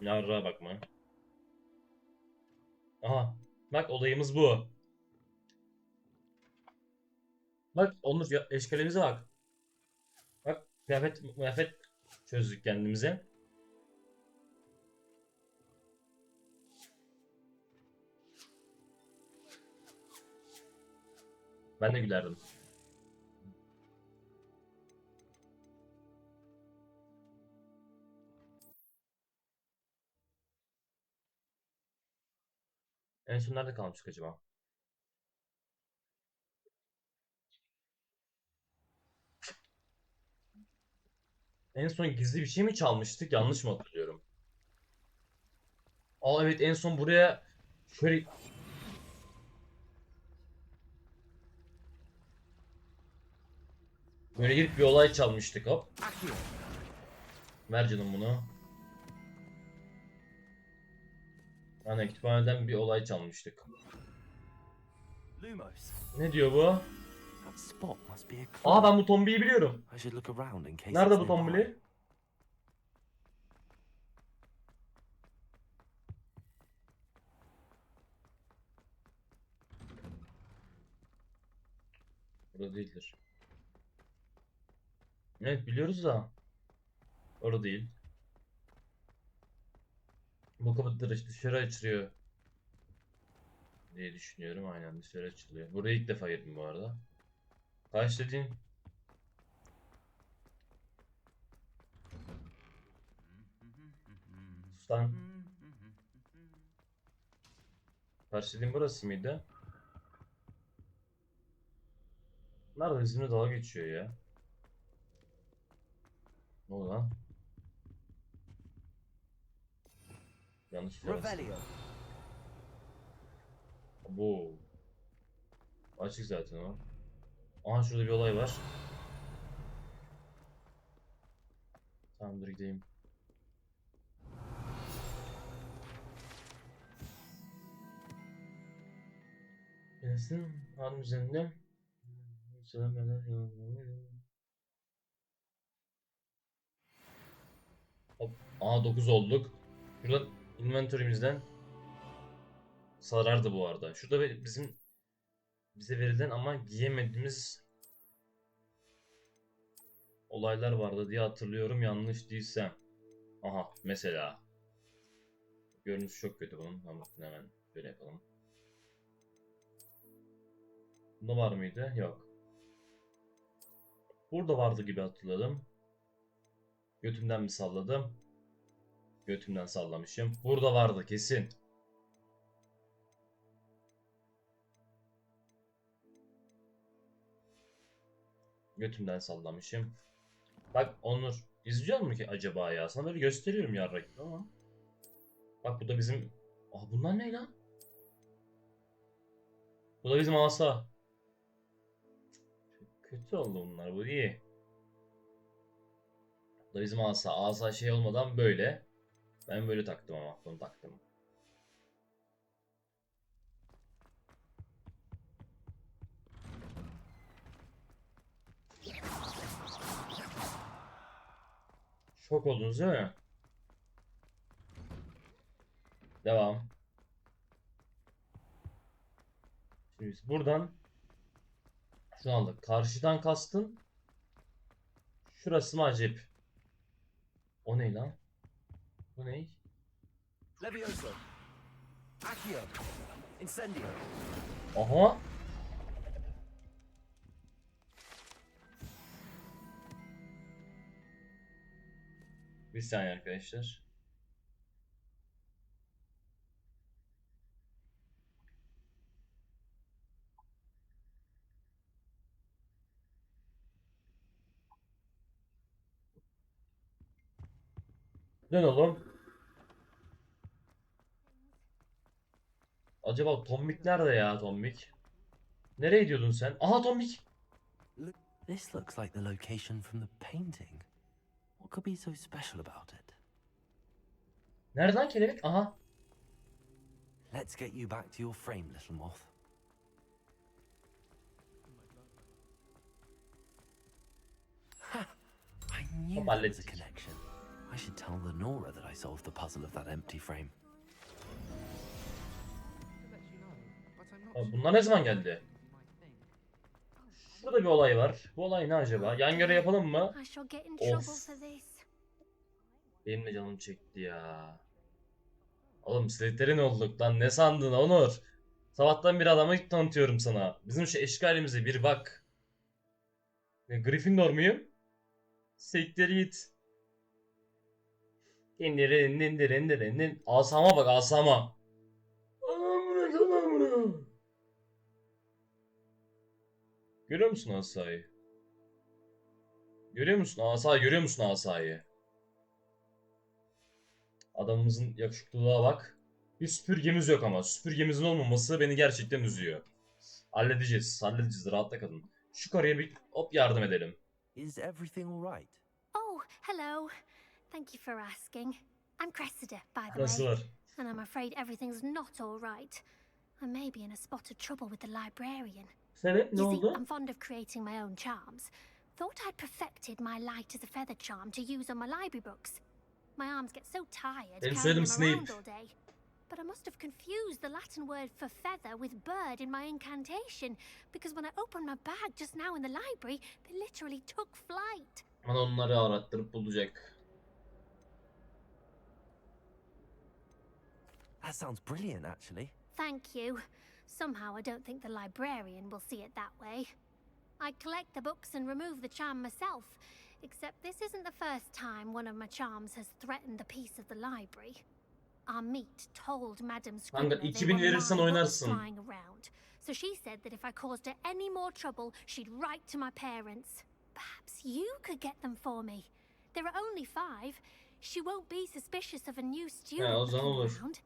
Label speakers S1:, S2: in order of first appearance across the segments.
S1: Yarrağa bakma. Aha. Bak olayımız bu. Bak Onur eşkalemize bak. Bak kıyafet çözdük kendimize. Ben de gülerdim. En son nerede kalmıştık acaba? En son gizli bir şey mi çalmıştık? Yanlış mı hatırlıyorum? Aa evet, en son buraya şöyle böyle girip bir olay çalmıştık, hop. Ver canım bunu. Hani kütüphaneden bir olay çalmıştık.
S2: Lumos.
S1: Ne diyor bu?
S2: That spot must be a
S1: Aa,
S2: clue.
S1: ben bu tombiyi biliyorum.
S2: I should look around in case
S1: Nerede
S2: it's
S1: bu
S2: nearby.
S1: tombili? Burada değildir. Evet, biliyoruz da. Orada değil. Bu kapı dışarı açılıyor diye düşünüyorum. Aynen, dışarı açılıyor. Buraya ilk defa girdim bu arada. Kaç dediğin? Sus lan. Kaç dediğin burası mıydı? Nerede, bizimle dalga geçiyor ya? Ne oldu lan? Yanlış yere bastım.
S2: Revelio.
S1: Bu açık zaten o. Aha, şurada bir olay var. Tamam, dur gideyim. Gelsin hanım üzerinde. Hop. Aa, 9 olduk. Şuradan inventörümüzden sarardı bu arada. Şurada bize verilen ama giyemediğimiz olaylar vardı diye hatırlıyorum, yanlış değilsem. Aha, mesela. Görünüşü çok kötü bunun. Ama hemen böyle yapalım. Bunda var mıydı? Yok. Burada vardı gibi hatırladım. Götümden mi salladım? Götümden sallamışım. Burada vardı kesin. Götümden sallamışım. Bak Onur, izliyor mu ki acaba ya? Sana böyle gösteriyorum yarrak gibi ama. Bak bu da bizim... Aa, bunlar ne lan? Bu da bizim asa. Kötü oldu bunlar, bu iyi. Bu da bizim asa. Asa şey olmadan böyle. Ben böyle taktım ama. Bunu taktım. Şok oldunuz değil mi? Devam. Şimdi biz buradan şunu aldık. Karşıdan kastın. Şurası mı acep? O ne lan? Bu ne?
S2: Levioso. Accio. Incendio.
S1: Aha. Bir saniye arkadaşlar. Dön oğlum. Acaba Tombik nerede ya, Tombik? Nereye gidiyordun sen? Aha, Tombik.
S2: This looks like the location from the painting. What could be so special about it?
S1: Nereden kelebek? Aha.
S2: Let's get you back to your frame, little moth. Ha! I knew
S1: Hop,
S2: there was a
S1: hallettik.
S2: connection. I should tell Lenora that I solved the puzzle of that empty frame.
S1: Bunlar ne zaman geldi? Şurada bir olay var. Bu olay ne acaba? Yan göre yapalım mı? Of. Benim de canım çekti ya. Oğlum Slytherin olduk lan, ne sandın Onur? Sabahtan bir adamı tanıtıyorum sana. Bizim şu eşkalimize bir bak. Gryffindor muyum? Siktir git. İndirin. Asama bak, asama. Görüyor musun asayı? Görüyor musun asayı? Görüyor musun asayı? Adamımızın yakışıklılığa bak. Bir süpürgemiz yok ama. Süpürgemizin olmaması beni gerçekten üzüyor. Halledeceğiz. Rahatla kalın. Şu karıya bir hop yardım edelim.
S2: Is everything all right?
S3: Oh, hello. Thank you for asking. I'm Cressida, by the
S1: Nasıl
S3: way.
S1: var?
S3: And I'm afraid everything's not all right. I may be in a spot of trouble with the librarian.
S1: Sebep ne
S3: You see,
S1: oldu?
S3: I'm fond of creating my own charms. Thought I'd perfected my light as a feather charm to use on my library books. My arms get so tired
S1: Benim
S3: carrying
S1: soyadım
S3: them around
S1: Snape.
S3: all day. But I must have confused the Latin word for feather with bird in my incantation, because when I opened my bag just now in the library, they literally took flight.
S1: Bana onları arattırıp bulacak.
S2: That sounds brilliant, actually.
S3: Thank you. Somehow I don't think the librarian will see it that way. I collect the books and remove the charm myself, except this isn't the first time one of my charms has threatened the peace of the library. Our meet told Madame Scrivener they
S1: 2000
S3: were
S1: verirsen
S3: my books
S1: oynarsın.
S3: flying around, so she said that if I caused her any more trouble, she'd write to my parents. Perhaps you could get them for me. There are only 5. She won't be suspicious of a new student
S1: o zaman
S3: looking
S1: olur.
S3: around.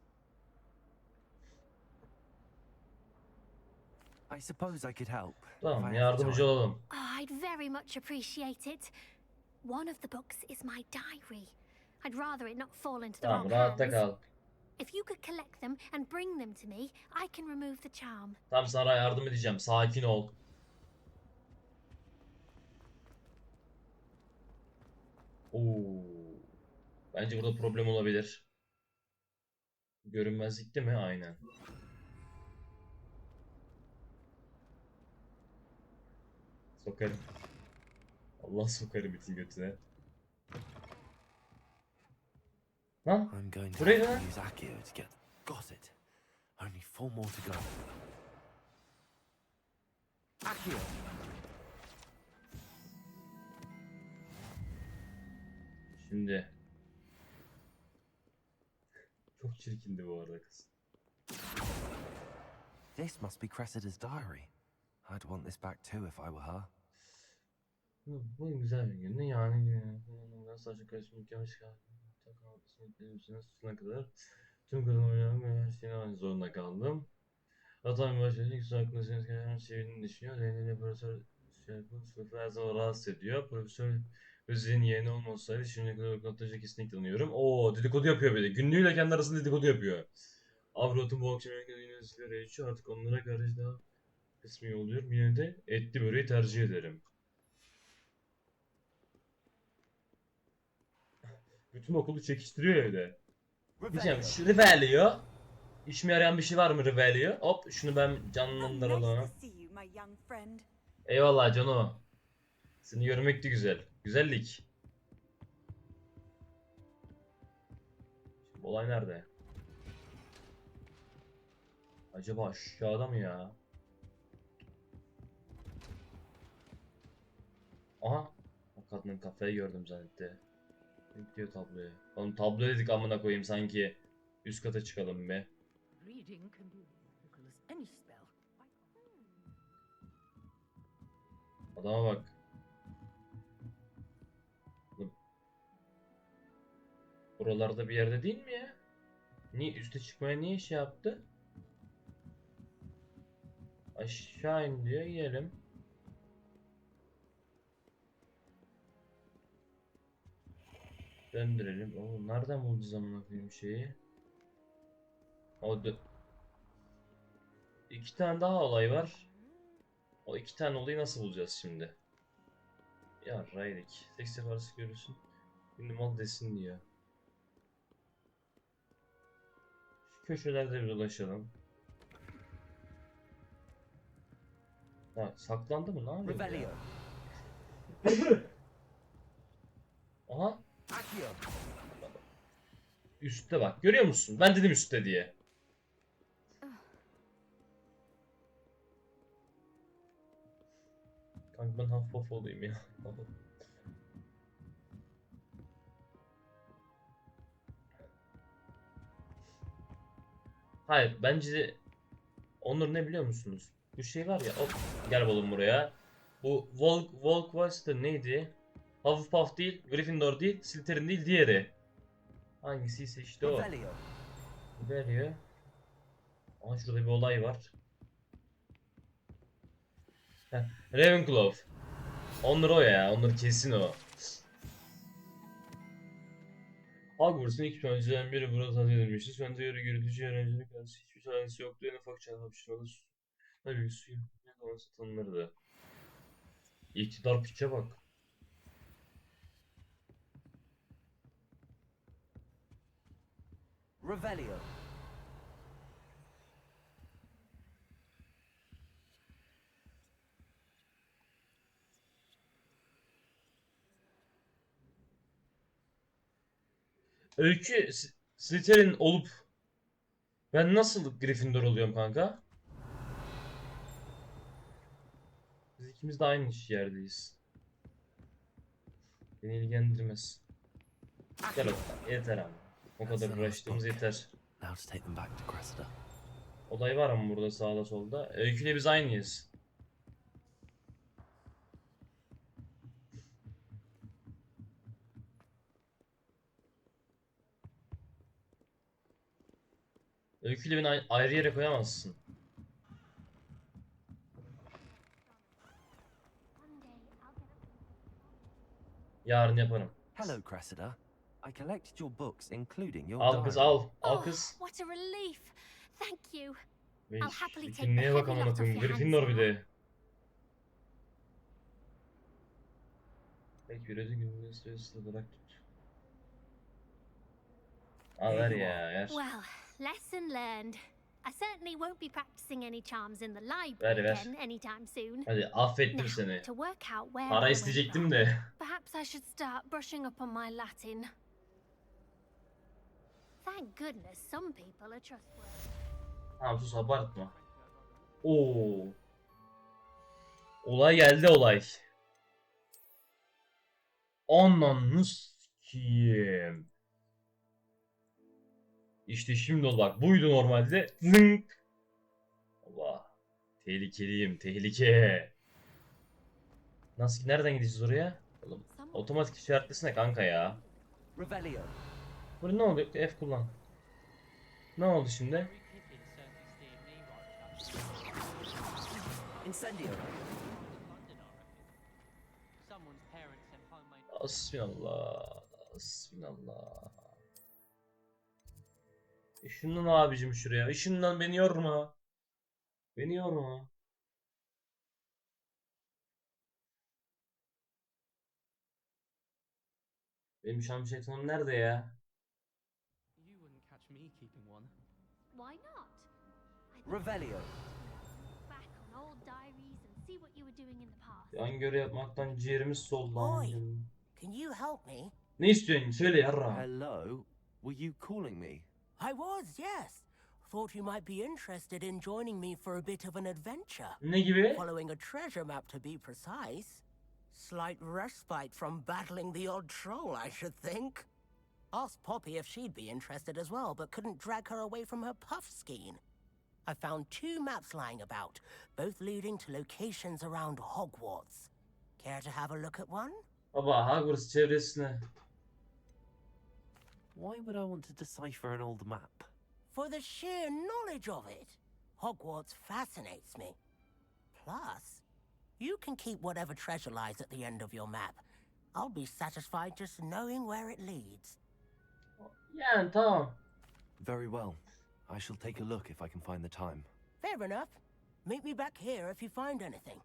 S2: I suppose I could help. if
S1: Tamam,
S2: I have the
S1: yardımcı
S2: time.
S1: olalım.
S3: Oh, I'd very much appreciate it. One of the books is my diary. I'd rather it not fall into the
S1: Tamam,
S3: wrong
S1: rahatta
S3: hands.
S1: kal.
S3: If you could collect them and bring them to me, I can remove the charm.
S1: Tamam, sana yardım edeceğim. Sakin ol. Oo. Bence burada problem olabilir. Görünmezlik değil mi? Aynen. Sokarım. Allah, sokarım itin götüne. Lan
S2: I'm going to
S1: buraya
S2: have
S1: ne?
S2: to use Accio to get. Got it. Only 4 more to go. Accio.
S1: Şimdi. Çok çirkindi bu arada kız.
S2: This must be Cressida's diary. I'd want this back too if I were her.
S1: Bu güzel bir gündü yani. Nasıl açık karışımlık yavaş sonuna kadar tüm kadın oynamak ve her şeyini almak zorunda kaldım. Hatam başlayınca güzel hakkında her şeyini düşünüyor. Leyla'yla profesör sınıfı her zaman rahatsız ediyor. Profesör Özil'in yeğeni olmasaydı şimdiye kadar okulatıcı kesinlikle tanıyorum. Oo, dedikodu yapıyor bir de. Günlüğüyle kendi arasında dedikodu yapıyor. Avrat'ın bu akşam herkese yine sigara içiyor. Artık onlara karşı daha kısmi oluyorum. Yine de etli böreği tercih ederim. Bütün okulu çekiştiriyor evde. Diyeceğim, şu Revelio. İşime yarayan bir şey var mı Revelio? Hop, şunu ben canlandıralım. Eyvallah Cano. Seni görmek de güzel. Güzellik. Şimdi olay nerede? Acaba aşağıda mı ya? Aha. O kadının kafayı gördüm zannetti. Ne diyor tabloya? Oğlum tablo dedik amına koyayım sanki. Üst kata çıkalım be.
S4: Reading can be as difficult as any spell.
S1: Adama bak. Buralarda bir yerde değil mi ya? Niye üste çıkmaya niye şey yaptı? Aşağı in diyor, yiyelim. Döndürelim. Oo, nereden buldu zamana koyayım şeyi? O 2 tane daha olay var. O 2 tane olayı nasıl bulacağız şimdi? Ya Raylik. Seks yaparsı görürsün. Şimdi mal desin diyor. Şu köşelerde bir dolaşalım. Ha, saklandı mı? Ne yapıyor bu ya?
S2: Revelio.
S1: Aha.
S2: Accio.
S1: Üstte bak. Görüyor musun? Ben dedim üstte diye. Kanka ben hafif hafif olayım ya. Hayır bence Onur ne biliyor musunuz? Bu şey var ya, hop gel oğlum buraya. Bu Volkwars'ta neydi? Hufflepuff değil, Gryffindor değil, Slytherin değil, diğeri. Hangisiyse işte o.
S2: Revelio.
S1: Veriyor. Aa şurada bir olay var. Heh, Ravenclaw. Onur o ya, Onur kesin o. Hogwarts'ın ilk öğrencilerinden biri burada tatil edilmişti. Sonunda yarı gürültücü öğrencilik arası hiçbir tanesi yoktu. En ufak çanta hapşırmalı bir suyu ne zaman satılırdı. İktidar piçe bak.
S2: Revelio.
S1: Öykü Slytherin olup ben nasıl Gryffindor oluyorum kanka? Biz ikimiz de aynı yerdeyiz. Beni ilgilendirmez. Gel bakalım. Yeter ama. O
S2: That's
S1: kadar
S2: the last
S1: uğraştığımız
S2: book.
S1: yeter.
S2: Now to take them back to Cressida.
S1: Olay var ama burada sağda solda. Öyküyle biz aynıyız. Öyküyle beni ayrı yere koyamazsın.
S3: One day I'll get a
S1: Yarın yaparım.
S2: Hello, Cressida. I collected your books, including your
S1: Al kız
S2: diary.
S1: al. Al
S3: Oh,
S1: kız.
S3: what a relief. Thank you.
S1: Ve
S3: I'll happily take the
S1: kimliğe bak
S3: heavy
S1: amına
S3: lot off
S1: koyayım.
S3: your hands
S1: Gryffindor bir
S3: now.
S1: de. Peki bir ödü gününü sırasında bırak tut. Al ver ya ver.
S3: Well, lesson learned. I certainly won't be practicing any charms in the library
S1: Ver ver.
S3: again anytime soon.
S1: Hadi affettim
S3: Now,
S1: seni.
S3: to work out where
S1: Para
S3: I went
S1: isteyecektim
S3: wrong,
S1: de.
S3: perhaps I should start brushing up on my Latin. Thank goodness some people are trustworthy.
S1: Tamam sus abartma. Oo. Olay geldi olay. Ananı sikiyim. İşte şimdi oldu bak. Buydu normalde. Zınk. Allah. Tehlikeliyim. Tehlike. Nasıl nereden gideceğiz oraya? Oğlum, otomatik işaretlesene kanka ya.
S2: Revelio.
S1: Burada ne oldu? F kullan. Ne oldu şimdi?
S2: Incendio.
S1: Asfinallah. Asfinallah. Işınlan abicim şuraya. Işınlan beni yorma. Beni yorma. Benim şam şeytanım nerede ya?
S5: You wouldn't catch me keeping one.
S3: Why not? I'd love
S2: Revelio.
S3: to look back on old diaries and see what you were doing in the past.
S1: Yan göre yapmaktan ciğerimiz soldu.
S6: Oy. Can you help me?
S1: Ne istiyorsun? Söyle yarra.
S2: Hello. Were you calling me?
S6: I was, yes. Thought you might be interested in joining me for a bit of an adventure.
S1: Ne gibi?
S6: Following a treasure map, to be precise. Slight respite from battling the odd troll, I should think. Asked Poppy if she'd be interested as well, but couldn't drag her away from her puff skein. I found 2 maps lying about, both leading to locations around Hogwarts. Care to have a look at one?
S1: Baba Hogwarts çevresine.
S2: Why would I want to decipher an old map?
S6: For the sheer knowledge of it. Hogwarts fascinates me. Plus, you can keep whatever treasure lies at the end of your map. I'll be satisfied just knowing where it leads.
S1: Yani tamam.
S2: Very well. I shall take a look if I can find the time.
S6: Fair enough. Meet me back here if you find anything.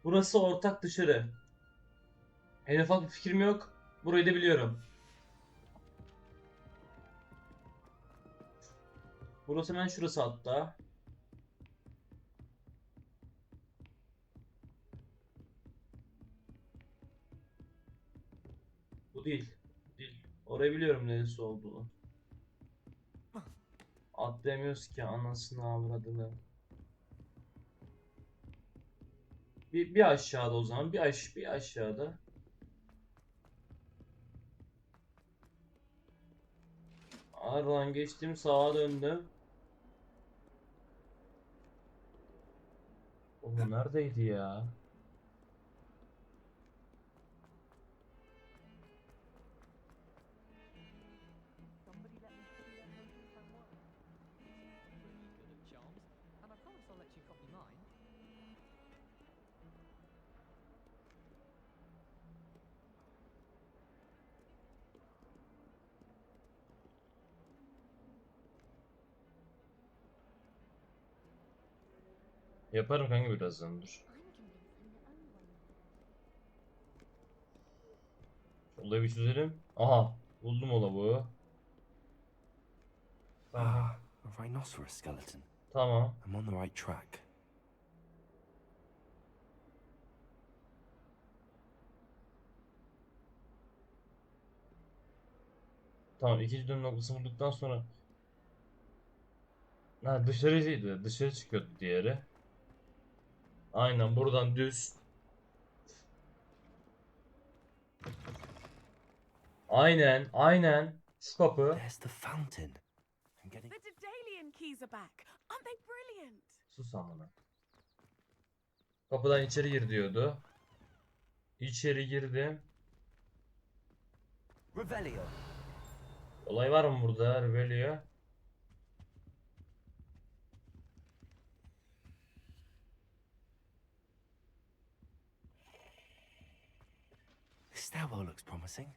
S1: Burası ortak dışarı. En ufak bir fikrim yok. Burayı da biliyorum. Burası hemen şurası hatta. Bu değil. Değil. Orayı biliyorum neresi olduğunu. Atlayamıyoruz ki anasını avradını. Bir aşağıda o zaman. Bir aşağıda. Aradan geçtim, sağa döndüm. Oğlum neredeydi ya?
S5: Pretty good at charms, and I promise I'll let you copy mine.
S1: Yaparım kanka birazdan dur. Olayı bir çözelim. Aha buldum ola bu. Tamam.
S2: A rhinoceros skeleton.
S1: Tamam.
S2: I'm on the right track.
S1: Tamam ikinci dönüm noktasını bulduktan sonra. Ha dışarıydı. Dışarı çıkıyordu diğeri. Aynen buradan düz. Aynen. Şu kapı.
S2: There's the fountain. I'm getting.
S7: The Daedalian keys are back. Aren't they brilliant?
S1: Sus amına. Kapıdan içeri gir diyordu. İçeri girdim.
S2: Revelio.
S1: Olay var mı burada? Rebellion.
S2: This stairwell looks promising.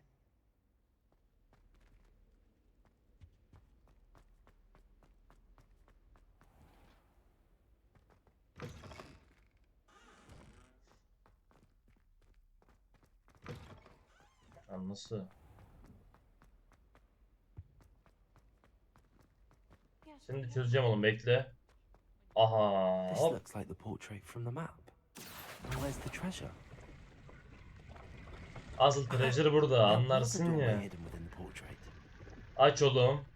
S1: Nasıl? Şimdi çözeceğim oğlum bekle. Aha.
S2: This
S1: Hop.
S2: looks like the portrait from the map. Where's the treasure?
S1: Asıl treasure burada
S2: There was a
S1: anlarsın
S2: doorway
S1: ya.
S2: hidden within the portrait.
S1: Aç oğlum.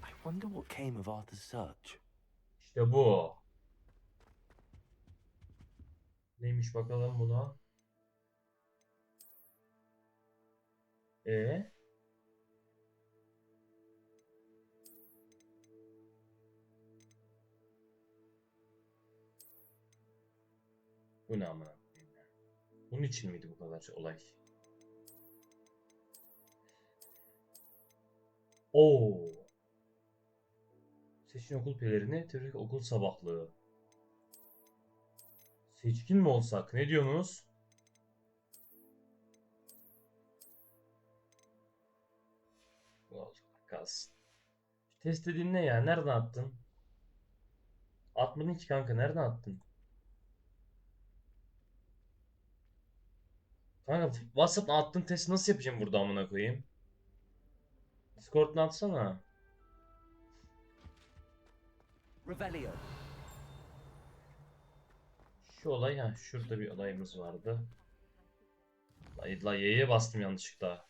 S2: I wonder what came of Arthur's search.
S1: İşte bu. Neymiş bakalım buna. E Bu ne amına koyayım ya? Bunun için miydi bu kadar olay? Oo. Seçkin okul pelerini, tebrik okul sabahlığı. Seçkin mi olsak? Ne diyorsunuz? Kalsın. Test dediğin ne ya? Nereden attın? Atmadın ki kanka. Nereden attın? Kanka WhatsApp'tan attığın testi nasıl yapacağım burada amına koyayım? Discord'dan atsana.
S2: Revelio.
S1: Şu olay ha. Şurada bir olayımız vardı. La Y'ye bastım yanlışlıkla.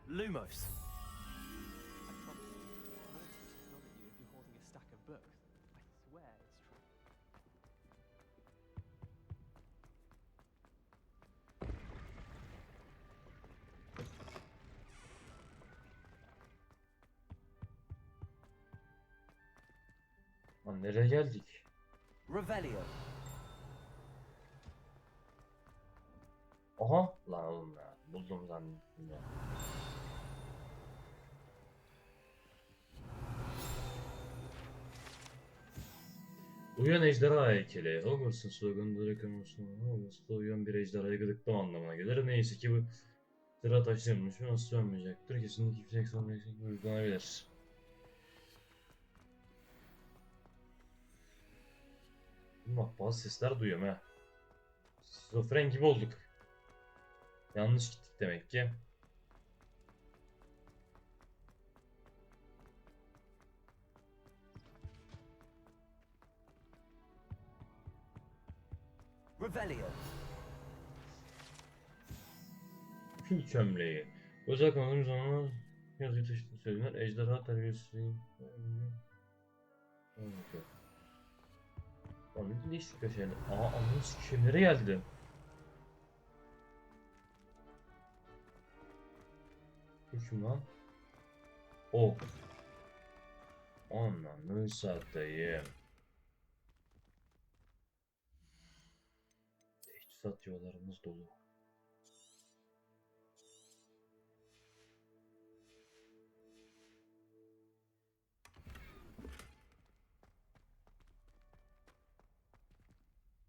S2: Lumos.
S5: I promise you, Mortimer's nod at you if you're holding a stack of books. I swear it's true.
S1: Lan nereye geldik?
S2: Revelio.
S1: Aha. Lan oğlum ya. Buldum zannettim ya. Uyuyan ejderha heykeli. Hogwarts'ın sloganı Hogwarts'ta uyuyan bir ejderhayı gıdıklama anlamına gelir. Neyse ki bu sıra taşınmış ve nasıl olmayacaktır. Kesinlikle yüksek sonraki uygulanabilir. Bak bazı sesler duyuyorum ha. Şizofren gibi olduk. Yanlış gittik demek ki.
S2: Revelio.
S1: Kül çömleği. Özel kanalımız zaman yazıyı taşıdığını söylediler. Ejderha terbiyesi. Lan ne değişik bir şeyler. Aa anladın sikeyim nereye geldi? Kim lan? O. Ananı satayım. Teçhizat yollarımız dolu.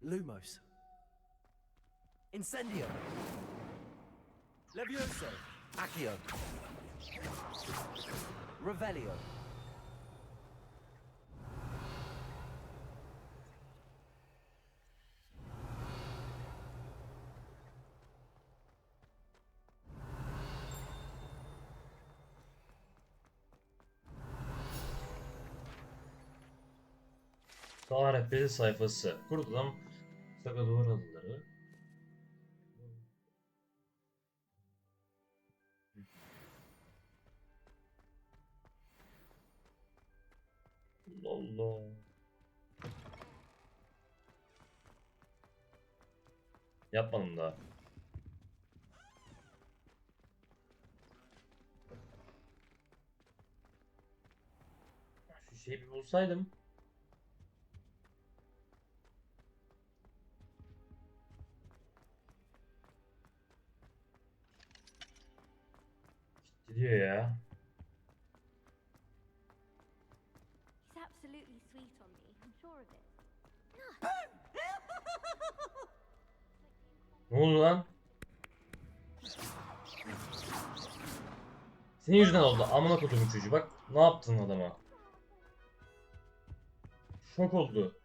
S2: Lumos. Incendio. Levioso. Accio. Revelio.
S1: Sağ rehberi sayfası. Kurtulan Saga Duvar Halıları. Allah Allah. Yapmadım daha. Şu şeyi bir bulsaydım. Gidiyor ya.
S8: He's absolutely sweet on me, I'm sure of it.
S1: Ne oldu lan? Senin yüzünden oldu. Amına kodumun çocuğu. Bak ne yaptın adama. Şok oldu.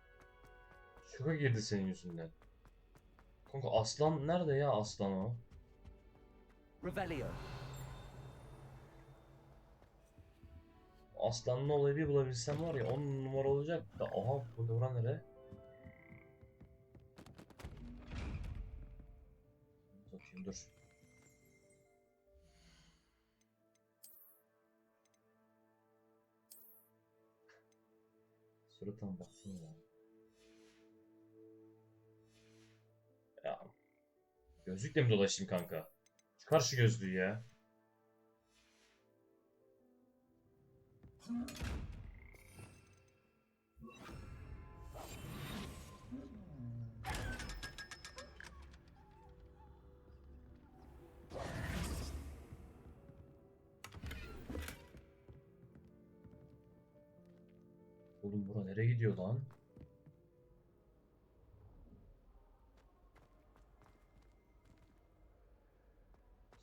S1: Şoka girdi senin yüzünden. Kanka aslan nerede ya aslan o?
S2: Revelio.
S1: Aslanlı olayı bir bulabilsem var ya 10 numara olacak da. Aha bu da oran nere? Bakayım dur. Suratına baksana ya. Ya gözlükle mi dolaşayım kanka? Çıkar şu gözlüğü ya. Oğlum bura nereye gidiyor lan?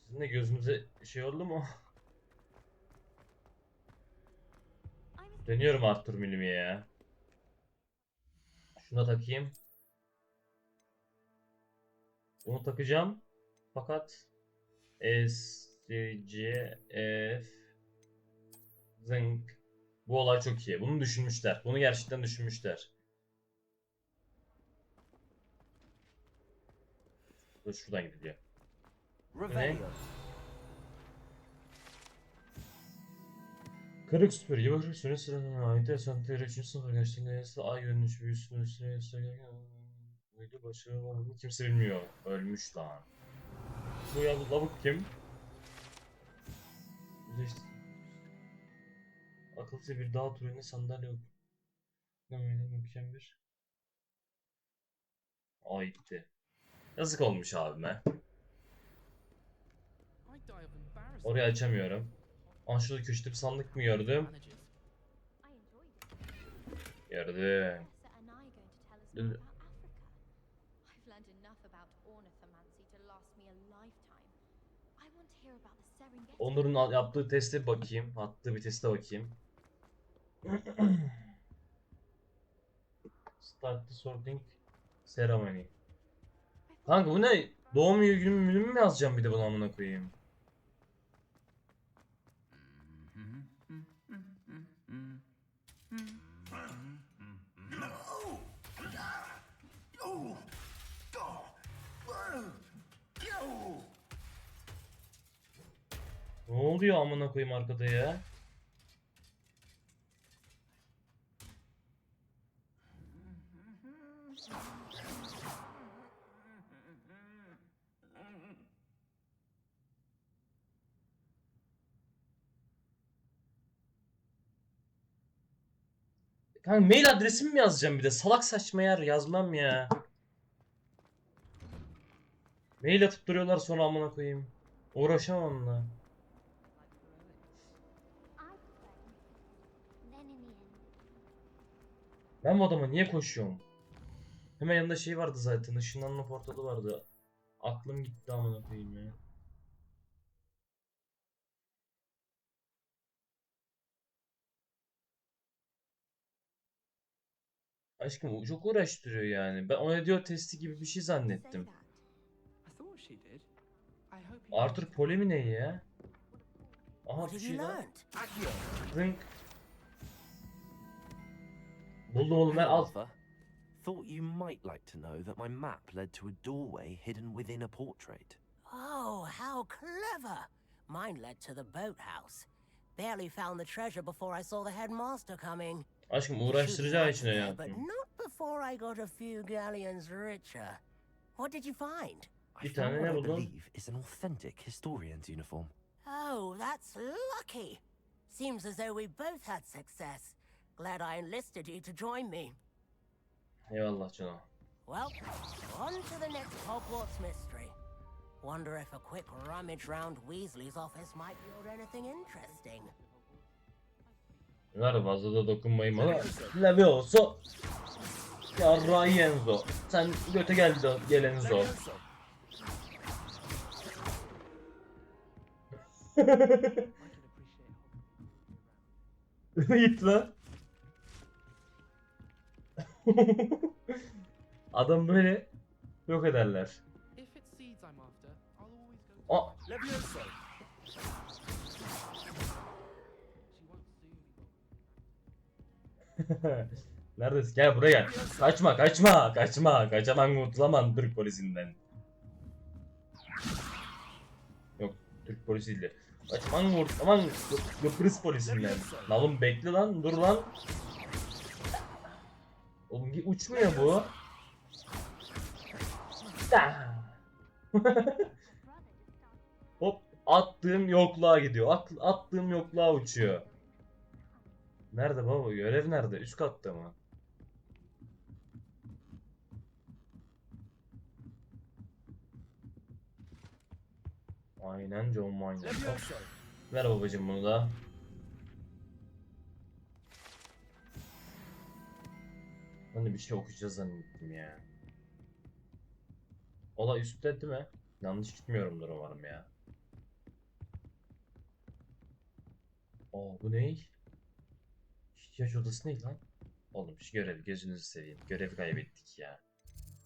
S1: Sizin de gözünüze şey oldu mu? Dönüyorum Arthur Milimi'ye ya. Şuna takayım. Bunu takacağım. Fakat S, C, F, Zınk. Bu olay çok iyi. Bunu düşünmüşler. Bunu gerçekten düşünmüşler. Dur şuradan gidiliyor.
S2: Revelio.
S1: Kırık süpürge bakır süre sıradan ait esanteleri 3. sınıfa geçtiğinde yaslı ay görünüş büyüsünün üstüne yaslı başı var mı kimse bilmiyor. Ölmüş lan. Bu ya bu lavuk kim? İşte, akılsız bir dağ turunda sandalye yok. Mükemmel bir. Aitti. Yazık olmuş abime. Orayı açamıyorum. Aa şurada köşede bir sandık mı gördüm?
S8: I enjoyed it.
S1: Gördüm.
S3: Professor and I are going to tell us more about Africa. I've learned enough about ornithomancy to last me a lifetime. I want to hear about the Serengeti.
S1: Onların yaptığı teste bakayım. Attığı bir teste bakayım. Start the sorting ceremony. Kanka bu ne? Doğum günümü mü yazacağım bir de bunu amına koyayım? Ne oluyor amına koyayım arkada ya? Kanka mail adresimi mi yazacağım bir de? Salak saçma yer yazmam ya. Mail atıp duruyorlar sonra amına koyayım. Uğraşamam onunla.
S3: Then in the end,
S1: Ben bu adama niye koşuyorum? Hemen yanında şey vardı zaten. Işınlanma portalı vardı. Aklım gitti amına koyayım ya. Aşkım çok uğraştırıyor yani. Ben ona diyor testi gibi bir şey
S3: say
S1: zannettim.
S3: that.
S5: I thought she did. I hope he
S1: Arthur
S5: knows-
S1: Pole mi ne ya? Aha
S6: What
S1: bir
S6: have
S1: şey
S6: you
S1: daha.
S6: learned?
S1: Zınk. Buldum oğlum ben
S2: Hello,
S1: al.
S2: Arthur. Thought you might like to know that my map led to a doorway hidden within a portrait.
S6: Oh, how clever! Mine led to the boathouse. Barely found the treasure before I saw the headmaster coming.
S1: Aşkım
S6: Shooting
S1: uğraştıracağı
S6: lights
S1: için
S6: there,
S1: hayatım.
S6: but not before I got a few galleons richer. What did you find?
S2: I
S1: Bir
S2: found
S1: tane
S2: what
S1: ne
S2: I
S1: buldun?
S2: believe is an authentic historian's uniform.
S6: Oh, that's lucky. Seems as though we both had success. Glad I enlisted you to join me.
S1: Eyvallah canım.
S6: Well, on to the next Hogwarts mystery. Wonder if a quick rummage round Weasley's office might yield anything interesting.
S1: Ver fazla da dokunmayın bana. Levioso. Yarra Yenzo. Sen göte gel Enzo.
S5: I can appreciate Hogwarts.
S1: Git lan. Adam böyle yok ederler.
S5: If it's seeds I'm after, I'll always go to
S1: Aa.
S5: She won't soon be
S1: Neredesin? Gel buraya gel. Kaçma. Kaçaman kurtulamam Türk polisinden. Yok Türk polisi değil. Kaçman kurtulamam Kıbrıs polisinden. Oğlum bekle lan dur lan. Oğlum uçmuyor bu. Hop attığım yokluğa gidiyor. Attığım yokluğa uçuyor. Nerede baba? Görev nerede? Üst katta mı? Aynen John Wayne. Ver babacım bunu da. Ben de bir şey okuyacağız zannettim ya. Ola üstte değil mi? Yanlış gitmiyorumdur umarım ya. Bu ne? İhtiyaç odası ne lan? Oğlum şu görevi gözünüzü seveyim. Görevi kaybettik ya.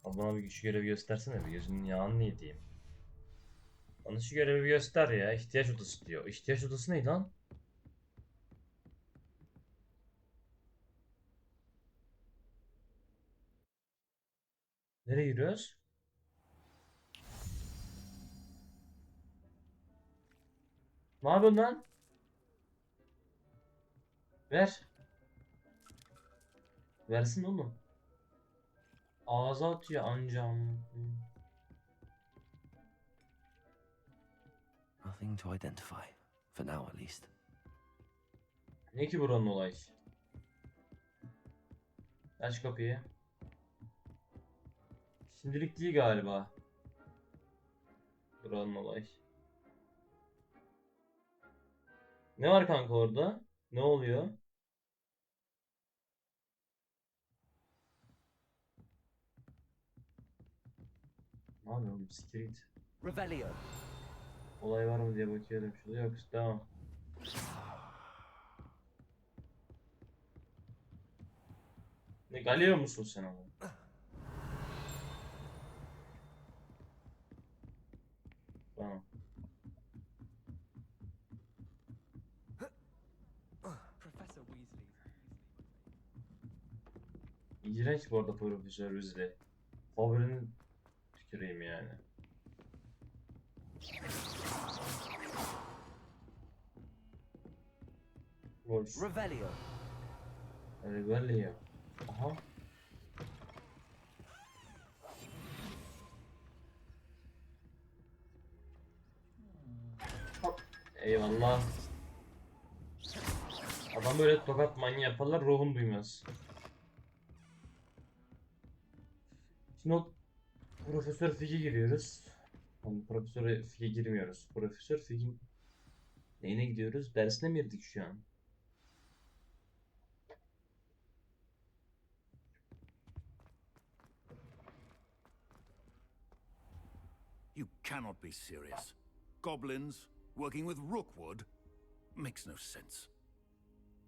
S1: Abi bana bir şu görevi göstersene bir gözünün yağını ne diyeyim. Bana şu görevi göster ya. İhtiyaç odası diyor. İhtiyaç odası ne lan? Nereye giriyoruz? Ne yapıyorsun lan? Ver. Versin oğlum. Ağza atıyor anca amına koyayım.
S2: Nothing to identify, for now at least.
S1: Ne ki buranın olay? Aç kapıyı. Şimdilik değil galiba. Buranın olay. Ne var kanka orada? Ne oluyor? Ne yapıyor oğlum? Street.
S2: Revelio.
S1: Olay var mı diye bakıyorum şurada. Yok tamam. Ne Galio musun sen ama? Tamam.
S5: Professor Weasley.
S1: İğrenç bu arada Profesör Weasley. Favorinin tüküreyim yani. Boş.
S2: Revelio.
S1: Böyle ya. Aha. Hop. Eyvallah. Adam böyle tokat manyağı yaparlar, ruhun duymaz. Şimdi o Profesör Fig'e giriyoruz. Hani Profesör Fig'e girmiyoruz. Profesör Fig'in neyine gidiyoruz? Dersine mi girdik şu an?
S9: You cannot be serious. Goblins working with Rookwood makes no sense.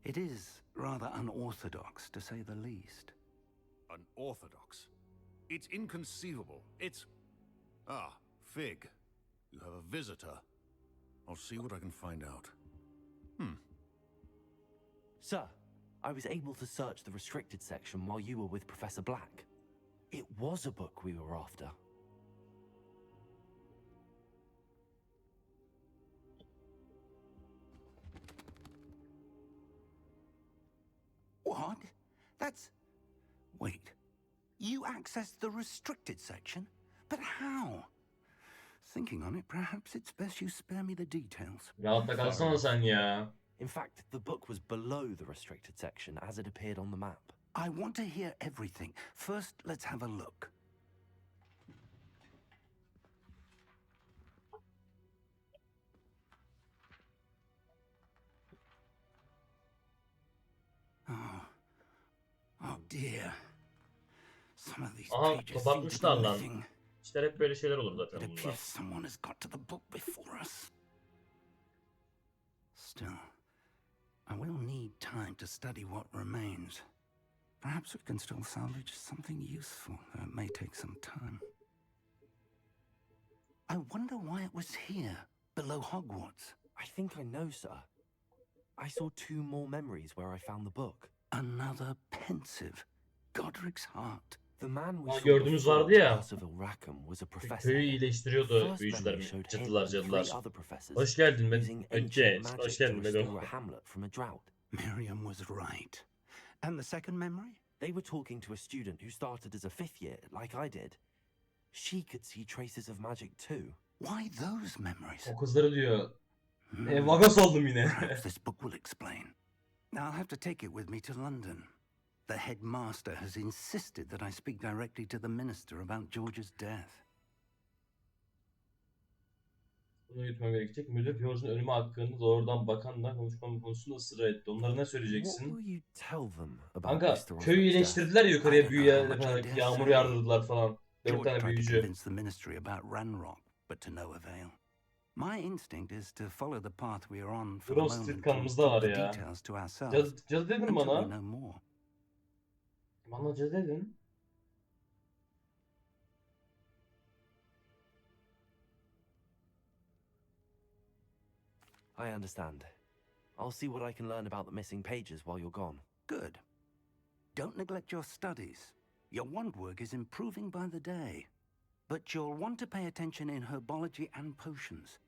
S2: It is rather unorthodox, to say the least.
S9: Unorthodox. It's inconceivable. It's... Ah, Fig. You have a visitor. I'll see what I can find out.
S2: Sir, I was able to search the restricted section while you were with Professor Black. It was a book we were after.
S10: What? That's... Wait. You accessed the restricted section? But how? Thinking on it, perhaps it's best you spare me the details.
S1: Rahatta kalsana sen ya.
S2: In fact, the book was below the restricted section as it appeared on the map.
S10: I want to hear everything. First, let's have a look. Oh dear. Some of these
S1: Aha,
S10: pages seem to be
S1: kapatmışlar lan.
S10: missing.
S1: İşte hep böyle şeyler olur zaten
S10: It
S1: bunlar.
S10: appears someone has got to the book before us. Still, I will need time to study what remains. Perhaps we can still salvage something useful, though it may take some time. I wonder why it was here, below Hogwarts.
S2: I think I know, sir. I saw 2 more memories where I found the book.
S10: Another pensive, Godric's heart.
S2: The man we
S1: Ha,
S2: saw
S1: gördüğümüz
S2: before,
S1: vardı ya.
S2: Percival Rackham, was a professor.
S1: Köyü iyileştiriyordu
S2: First
S1: büyücüler,
S2: memory showed him
S1: cadılar,
S2: and 3
S1: cadılar.
S2: other professors
S1: Hoş geldin
S2: using
S1: ben.
S2: ancient
S1: Hoş
S2: magic
S1: geldin
S2: to
S1: Bedo.
S2: restore a hamlet from a drought.
S10: Miriam was right. And the second memory?
S2: They were talking to a student who started as a 5th year, like I did. She could see traces of magic too.
S10: Why those memories?
S1: O kızları diyor. Vagas oldum yine.
S10: Perhaps this book will explain. I'll have to take it with me to London. The headmaster has insisted that I speak directly to the minister about George's death.
S1: Bunu yutmam gerekecek. Müdür George'un ölümü hakkında doğrudan bakanla konuşmam konusunda ısrar etti. Onlara ne
S2: What
S1: söyleyeceksin?
S2: will you tell them about
S1: Kanka
S2: Mr. Osric
S1: köyü
S2: death?
S1: iyileştirdiler ya
S10: I
S1: yukarıya
S10: don't
S1: büyüye
S10: know how much I
S1: yaparak
S10: dare
S1: yağmur
S10: say.
S1: yağdırdılar falan. 4
S10: George
S1: tane
S10: tried to
S1: büyücü.
S10: convince the ministry about Ranrock, but to no avail. My instinct is to follow the path we are on for the
S1: Grove Street
S10: moment and
S1: kanımızda
S10: keep
S1: var
S10: the
S1: ya.
S10: details to ourselves
S1: Cadı dedin
S10: until we
S1: bana.
S10: know more.
S1: Bana cadı dedin.
S2: I understand. I'll see what I can learn about the missing pages while you're gone.
S10: Good. Don't neglect your studies. Your wand work is improving by the day. But you'll want to pay attention in herbology and potions.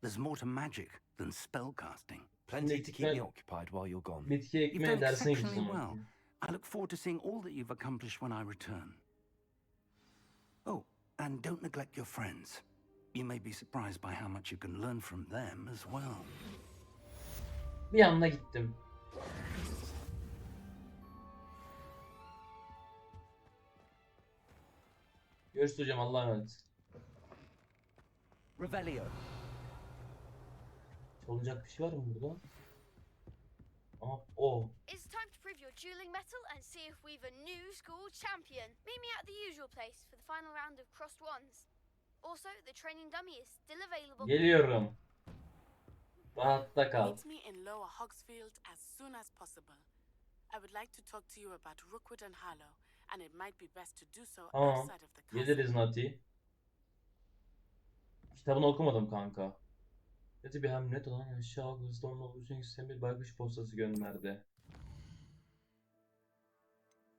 S10: There's more to magic than spellcasting.
S2: Plenty to keep me occupied while you're gone.
S1: Bitki
S10: You've
S1: ekmeği
S10: done
S1: dersine
S10: exceptionally
S1: gittim.
S10: well. I look forward to seeing all that you've accomplished when I return. Oh, and don't neglect your friends. You may be surprised by how much you can learn from them as well.
S1: Bir yanına gittim. Görüşürüz hocam, Allah'a emanet.
S2: Revelio.
S1: Olacak bir şey var mı burada? Aha o.
S8: It's time to prove your dueling mettle and see if we've a new school champion. Meet me at the usual place for the final round of crossed wands. Also, the training dummy is still available.
S1: Geliyorum. Rahatta kal.
S7: Meet me in Lower Hogsfield as soon as possible.
S11: I would like to talk to you about Rookwood and Hollow, and it might be best to do so
S1: Tamam.
S11: outside of the castle.
S1: Geliriz Nati. Kitabını okumadım kanka. Nati bir hamlet olan aşağı Hogwarts'ta onun olduğu için bir baykuş postası gönderdi.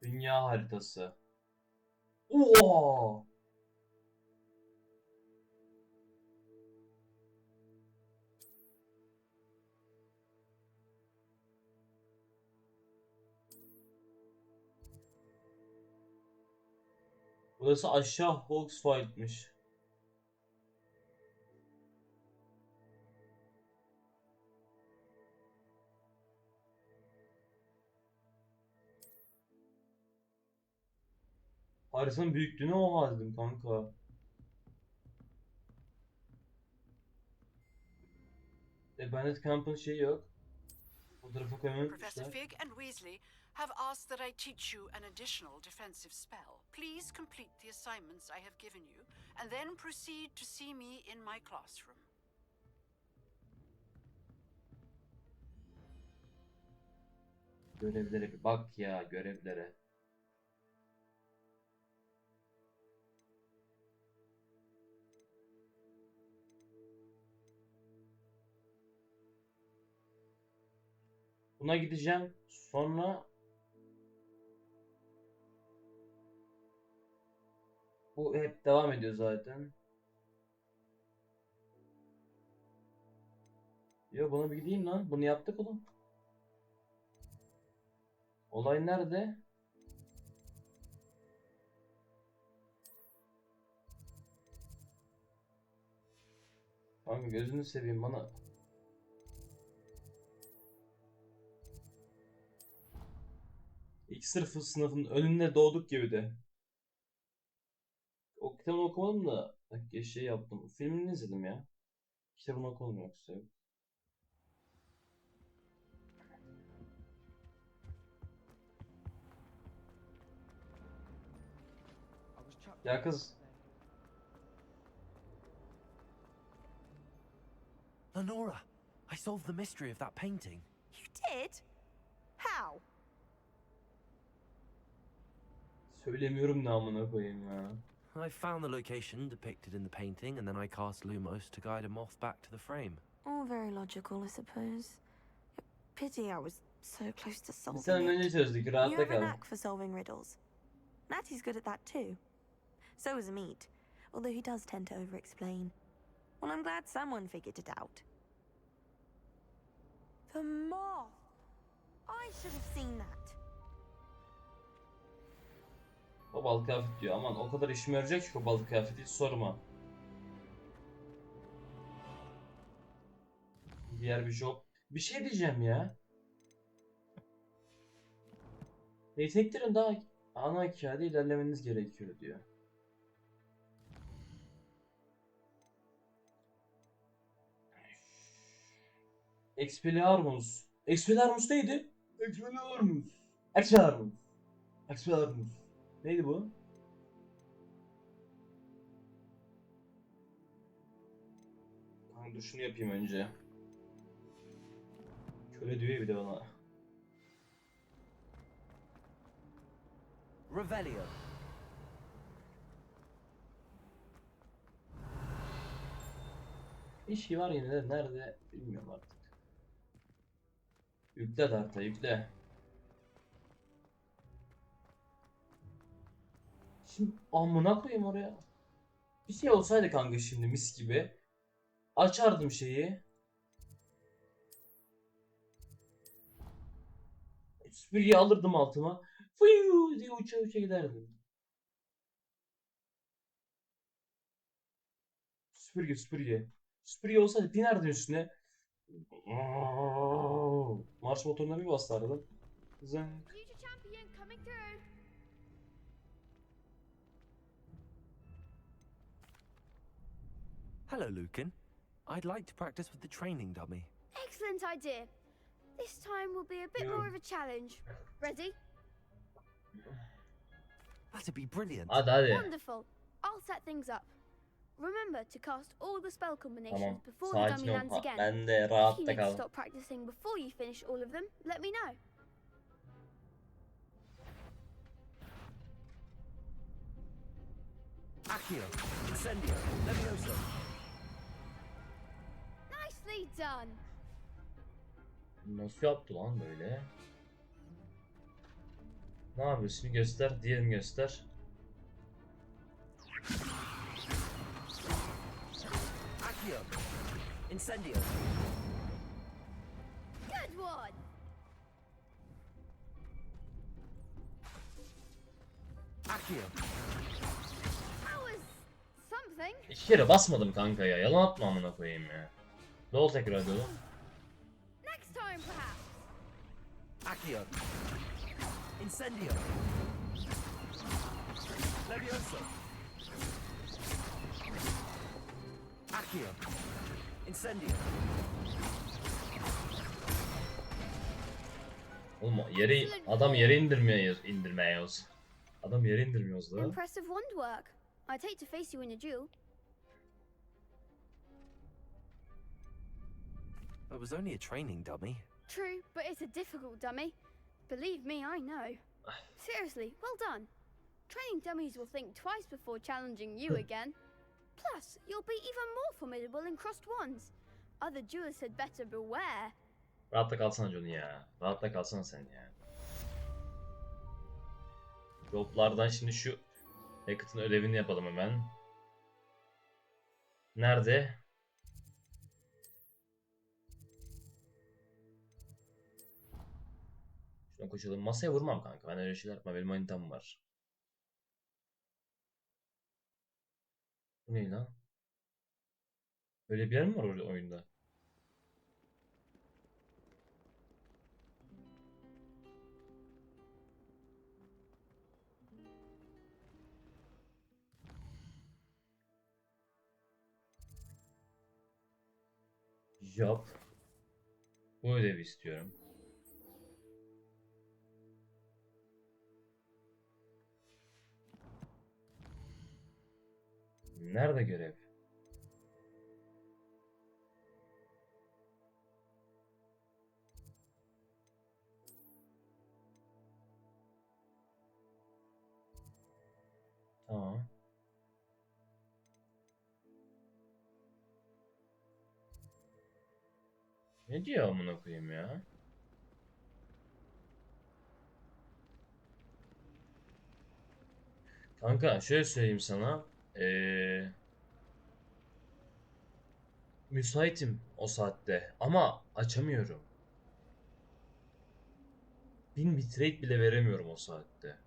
S1: Dünya haritası. Oo! Burası aşağı Hogsfield'miş. Haritanın büyüklüğüne oha dedim kanka. Bennet Camp'ın şeyi yok. Fotoğrafı koymayı
S11: Professor
S1: unutmuşlar.
S11: Fig and Weasley have asked that I teach you an additional defensive spell. Please complete the assignments I have given you, and then proceed to see me in my classroom.
S1: Görevlere bir bak ya, görevlere. Buna gideceğim. Sonra bu hep devam ediyor zaten. Yo, buna bir gideyim lan. Bunu yaptık oğlum. Olay nerede? Kanka gözünü seveyim bana. İlk sınıfın önünde doğduk gibi de. O kitabını okumadım da şey yaptım. Filmini izledim ya. Kitabını okumadım yoksa. Ya kız.
S2: Lenora, I solved the mystery of that painting.
S7: You did? How?
S1: Söylemiyorum da amına koyayım ya.
S2: I found the location depicted in the painting, and then I cast Lumos to guide a moth back to the frame.
S12: All very logical, I suppose. Pity I was so close to solving
S1: Sen
S12: it.
S1: önce çözdük,
S12: You
S1: rahatta
S12: have a
S1: kal.
S12: knack for solving riddles. Natty's good at that too. So is Amit, although he does tend to over-explain. Well, I'm glad someone figured it out. The moth! I should have seen that.
S1: O balık kıyafet diyor. Aman o kadar işime yarayacak ki o balık kıyafeti, hiç sorma. Diğer bir job. Bir şey diyeceğim ya. Yeteneklerin daha ana hikayede ilerlemeniz gerekiyor diyor. Expelliarmus. Expelliarmus neydi? Expelliarmus. Expelliarmus. Expelliarmus. Neydi bu? Tamam, dur şunu yapayım önce. Köle diyor ya bir de bana.
S2: Revelio.
S1: İşi var yine de nerede bilmiyorum artık. Yükle data, yükle. Şimdi amına koyayım oraya. Bir şey olsaydı kanka şimdi mis gibi. Açardım şeyi. Süpürgeyi alırdım altıma. Fıyuu diye uça uça giderdim. Süpürge süpürge. Süpürge olsaydı binerdim üstüne. Marş motoruna bir basardım. Zınk.
S8: Future champion coming through.
S2: Hello, Lucan. I'd like to practice with the training dummy.
S8: Excellent idea. This time will be a bit more of a challenge. Ready?
S2: That'd be brilliant.
S1: Hadi hadi.
S8: Wonderful. I'll set things up. Remember to cast all the spell combinations
S1: Tamam.
S8: before the
S1: Sakin
S8: dummy
S1: ol.
S8: lands again.
S1: Ben de
S8: If you
S1: rahatta
S8: need to
S1: kal.
S8: stop practicing before you finish all of them, let me know.
S2: Accio, incendio, levioso.
S8: Nicely done.
S1: Nasıl yaptı lan böyle? Ne yapıyorsun? Göster, diğerini göster.
S2: Accio, incendio.
S8: Good one.
S2: Accio.
S8: That was something.
S1: 2 kere basmadım kanka ya. Yalan atma amına koyayım ya. Dol tekrar edelim.
S8: Next time, perhaps.
S2: Accio. Incendio. Levioso. Accio. Incendio.
S1: Oğlum adam yere indirmiyoruz. Adam yere indirmiyoruz da.
S8: Impressive wand work. I'd hate to face you in a duel.
S2: It was only a training dummy.
S8: True, but it's a difficult dummy. Believe me, I know. Seriously, well done. Training dummies will think twice before challenging you again. Plus, you'll be even more formidable in crossed wands. Other duelists had better beware.
S1: Rahatta kalsana Johnny ya. Rahatta kalsana sen ya. Yollardan şimdi şu Hackett'ın ödevini yapalım hemen. Nerede? Şuna koşalım. Masaya vurmam kanka. Ben öyle şeyler yapmam. Benim manitam var. Bu ne lan? Böyle bir yer mi var orada oyunda? Yap. Bu ödevi istiyorum. Nerede görev? Tamam. Ne diyor amına koyayım ya? Kanka şöyle söyleyeyim sana. Müsaitim o saatte ama açamıyorum. 1000 bitrate bile veremiyorum o saatte.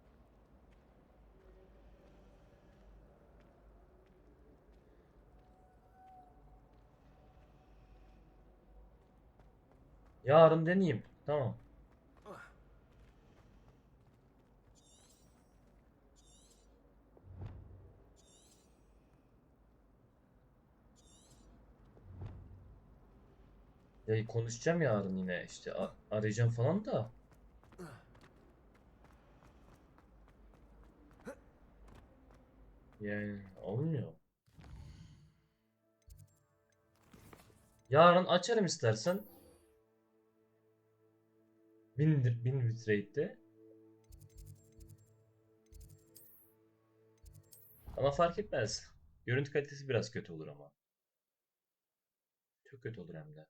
S1: Yarın deneyeyim. Tamam. Ya konuşacağım yarın yine işte arayacağım falan da. Yani olmuyor. Yarın açarım istersen. 1000 bitrate'de. Ama fark etmez. Görüntü kalitesi biraz kötü olur ama. Çok kötü olur hem de.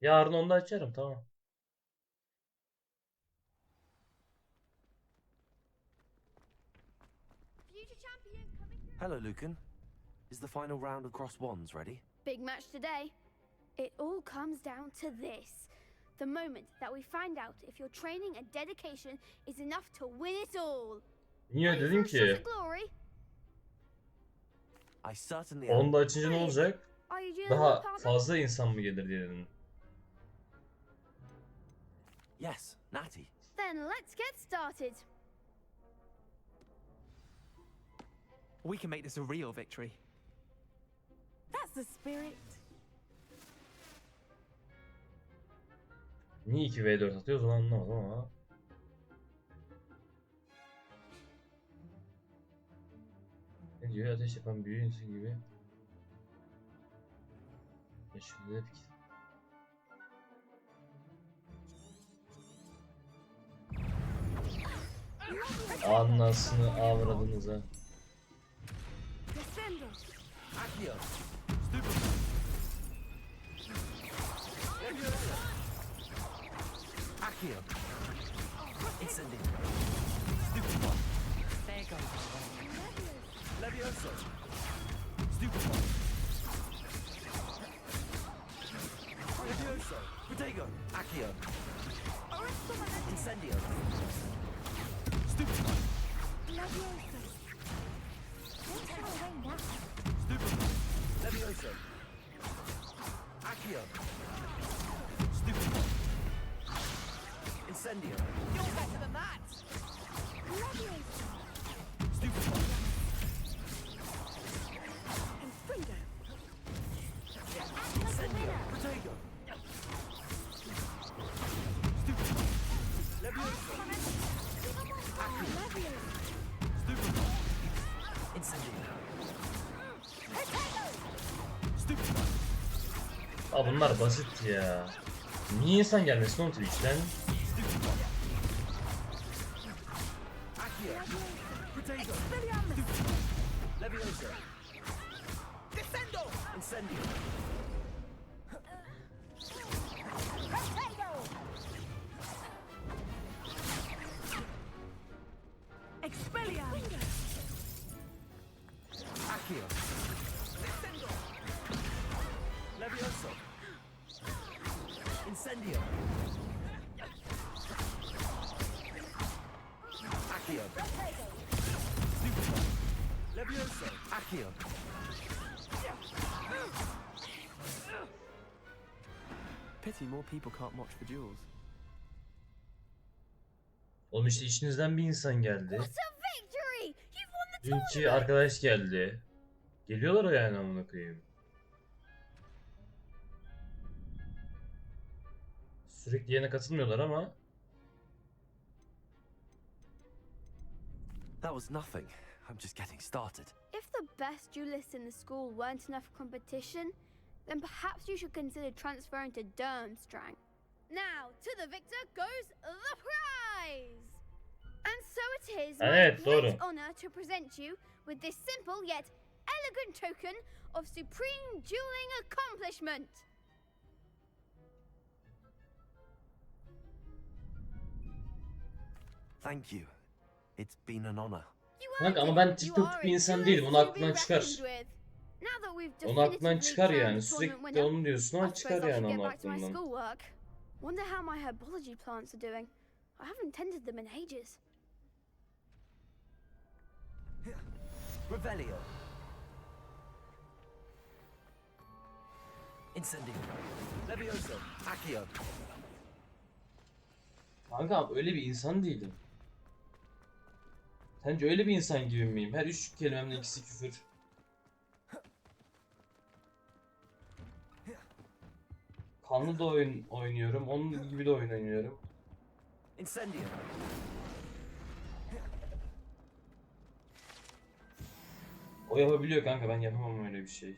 S1: Yarın onu da açarım, tamam.
S2: Hello, Lucan. Is the final round of cross wands ready?
S8: Big match today. It all comes down to this. The moment that we find out if your training and dedication is enough to win it all.
S1: Niye dedim ki?
S2: I certainly am.
S1: Onu da açınca ne olacak? Daha fazla insan mı gelir diye dedim.
S2: Yes, Natty.
S8: Then let's get started.
S5: We can make this a real victory.
S12: That's the spirit.
S1: Niye 2v4 atıyoruz onu anlamadım ama. Ne diyor? Ateş yapan büyü insan gibi. Şurada dedik. Anasını avradınıza.
S2: Accio. Stupefy. Leviosa. Accio. Incendio. Stupefy.
S4: There goes.
S2: Leviosa. Stupefy. Leviosa. Protego. Accio. Incendio. Stupefy. Stupefy. Leviosa. Accio. Stupefy. Incendio.
S7: You're better than that!
S2: Stupefy. Incendio. Protego. Stupefy. Leviosa. Accio. Stupefy. Incendio. Stupefy.
S1: Aa bunlar basit ya. Niye insan gelmesin oğlum Twitch'ten?
S2: Accio. Protego. Leviosa.
S7: Descendo!
S2: Incendio.
S7: Expelliarmus!
S2: Accio. Leviosa. Incendio. Accio. Stupefy. Leviosa. Accio.
S5: Pity more people can't watch the duels.
S1: Oğlum işte içinizden bir insan geldi.
S8: What a victory! You've won the
S1: Dünkü
S8: tournament!
S1: arkadaş geldi. Geliyorlar yani amına koyayım. Sürekli yerine katılmıyorlar ama
S2: That was nothing. I'm just getting started.
S8: If the best duelists in the school weren't enough competition, then perhaps you should consider transferring to Durmstrang. Now, to the victor goes the prize! And so it is my
S1: Evet,
S8: great
S1: doğru.
S8: honor to present you with this simple yet elegant token of supreme dueling accomplishment.
S2: Thank you. It's been an honor.
S8: You
S1: Kanka
S8: earned
S1: ama
S8: it.
S1: ben
S8: You
S1: TikTok
S8: are
S1: bir
S8: a
S1: insan
S8: duelist
S1: değilim. Onu
S8: to be
S1: aklından çıkar.
S8: reckoned with. Now that we've
S1: Onu aklından
S8: definitively
S1: çıkar
S8: crowned
S1: yani.
S8: the tournament
S1: Sürekli
S8: winner,
S1: onu diyorsun
S8: I
S1: ama
S8: suppose
S1: çıkar
S8: I
S1: yani
S8: should get
S1: onun
S8: back to my
S1: aklından.
S8: schoolwork. Wonder how my herbology plants are doing. I haven't tended them in ages.
S2: Revelio. Incendio. Leviosa. Accio.
S1: Kanka öyle bir insan değilim. Sence öyle bir insan gibi miyim? Her üç kelimemden ikisi küfür. Kanlı da oyun oynuyorum. Onun gibi de oyun oynuyorum.
S2: Incendio.
S1: O yapabiliyor kanka, ben yapamam öyle bir şey.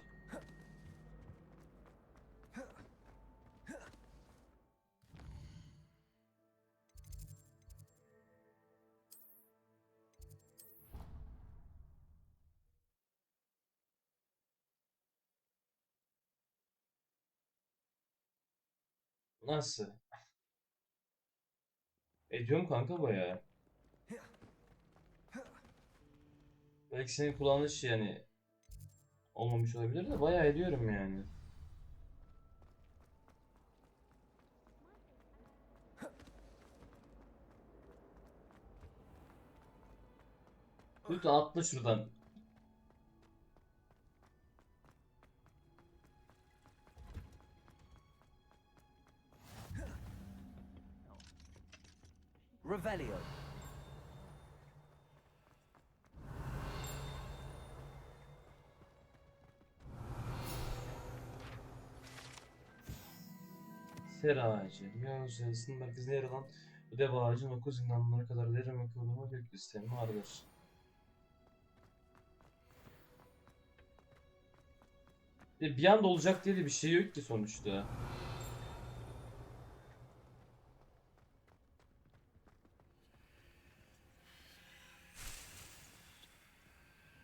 S1: Nasıl? Ediyorum kanka bayağı. Belki senin kullanış yani olmamış olabilir de bayağı ediyorum yani. Lütfen atla şuradan.
S2: Revelio.
S1: Sera ağacı. Yavuz Yalısı'nın merkezinde yer alan bu dev ağacın oku zindanlara kadar derin ve kıvrımlı gök sistemi vardır. Bir anda olacak diye de bir şey yok ki sonuçta.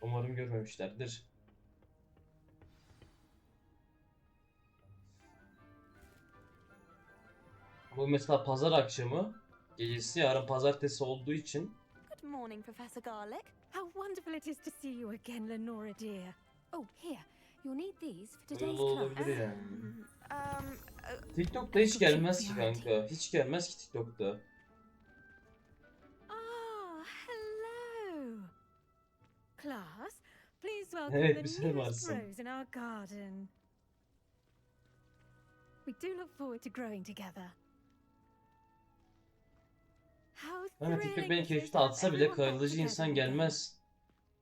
S1: Umarım görmemişlerdir. Bu mesela pazar akşamı gecesi, yarın pazartesi olduğu için.
S12: Good morning, Professor Garlic.
S4: How wonderful it is to see you again, Lenora dear. Oh, here. You'll need these for
S1: Böyle
S4: today's
S1: olabilir
S4: class.
S1: yani.
S12: Um,
S1: TikTok'ta hiç gelmez ki kanka. Hiç gelmez ki TikTok'ta.
S4: Ah, hello. Class, please welcome
S1: Evet,
S4: the
S1: bir sen
S4: newest
S1: varsın.
S4: rose in our garden. We do look forward to growing together. How
S1: Hani TikTok
S4: thrilling
S1: beni
S4: it is
S1: keşfete
S4: to have
S1: atsa bile
S4: everyone back
S1: kalıcı insan
S4: together again.
S1: gelmez.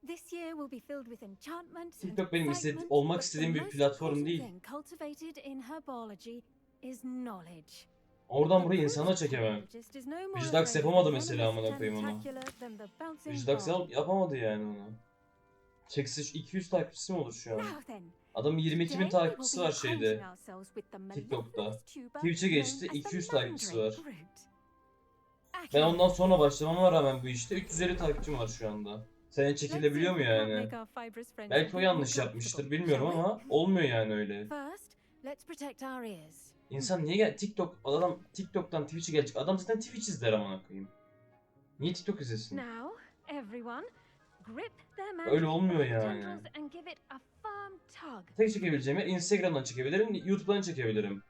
S4: This year will be filled with enchantment and
S1: TikTok benim
S4: excitement,
S1: olmak
S4: but
S1: istediğim
S4: the
S1: bir
S4: most
S1: platform
S4: important
S1: değil.
S4: thing cultivated in herbology is knowledge.
S1: Oradan
S4: The
S1: buraya
S4: proof
S1: insana çekemem.
S4: pathologist is no more
S1: Vijdax
S4: afraid of
S1: yapamadı
S4: the
S1: mesela
S4: venomous
S1: amına koyayım onu.
S4: tentacular than the bouncing
S1: Vijdax
S4: ball.
S1: yapamadı yani onu. Çekse 200 takipçisi mi olur şu an?
S4: Now then,
S1: Adamın 22.000
S4: today we will
S1: takipçisi
S4: be
S1: var
S4: acquainting
S1: şeyde.
S4: ourselves with the
S1: TikTok'ta.
S4: mellifluous tuber
S1: Twitch'e geçti,
S4: known as the
S1: 200 takipçisi
S4: mandrake
S1: var.
S4: root.
S1: Ben ondan sonra başlamama rağmen bu işte 350 takipçim var şu anda. Senin
S4: Let's see
S1: çekilebiliyor
S4: if
S1: mu
S4: we can't
S1: yani?
S4: make our fibrous friends a
S1: Belki
S4: bit
S1: o
S4: more
S1: yanlış
S4: comfortable,
S1: yapmıştır bilmiyorum
S4: shall we?
S1: ama olmuyor yani öyle.
S4: First, let's protect our ears.
S1: İnsan niye adam TikTok'tan Twitch'e gelecek? Adam zaten Twitch izler amına koyayım. Niye TikTok izlesin?
S4: Now, everyone, grip their
S1: Öyle
S4: mandrake
S1: olmuyor
S4: by the
S1: yani.
S4: tendrils and give it a firm tug.
S1: Tek çekebileceğim yer Instagram'dan çekebilirim, YouTube'dan çekebilirim.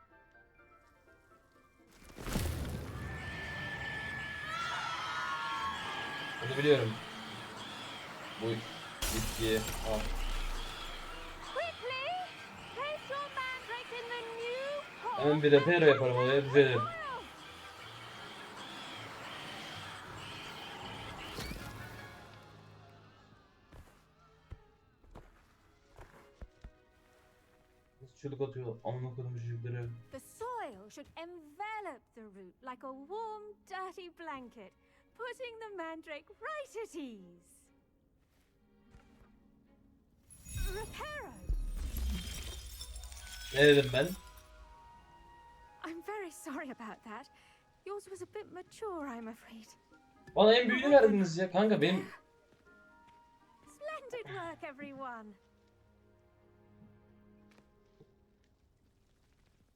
S1: Bunu biliyorum. Bu bitki al.
S3: Quickly! Place your mandrake in the new pot.
S1: Hemen bir repero yaparım oraya düzelir. Nasıl çığlık atıyor amına koydum çocukları.
S4: The soil should envelop the root like a warm, dirty blanket, putting the mandrake right at ease. Reparo!
S1: Ne dedim ben?
S4: I'm very sorry about that. Yours was a bit mature, I'm afraid.
S1: Bana en büyüğünü verdiniz ya kanka benim.
S4: Splendid work, everyone.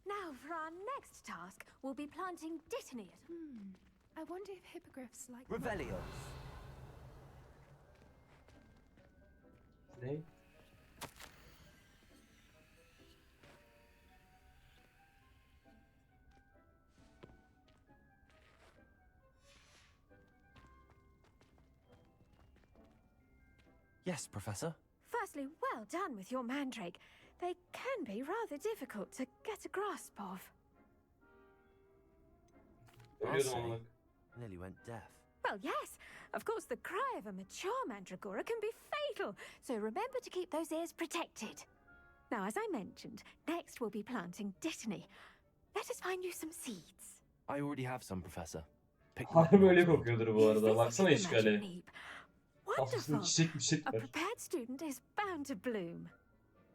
S4: Now, for our next task, we'll be planting dittany.
S7: I wonder if hippogriffs like
S2: Revelio.
S1: Ne?
S2: Yes, Professor.
S4: Firstly, well done with your mandrake. They can be rather difficult to get a grasp of.
S1: Ölüyordum amına.
S2: Nearly went deaf.
S4: Well, yes, of course, the cry of a mature mandragora can be fatal, so remember to keep those ears protected. Now, as I mentioned, next we'll be planting dittany. Let us find you some seeds.
S2: I already have some, Professor. Pick them up
S1: Harbi
S2: in
S1: öyle
S2: Oxford.
S1: kokuyordur bu arada. Baksana
S4: Visited the
S1: işgale.
S4: magic neep.
S1: Kafasında
S4: Wonderful.
S1: çiçek
S4: A
S1: var.
S4: prepared student is bound to bloom.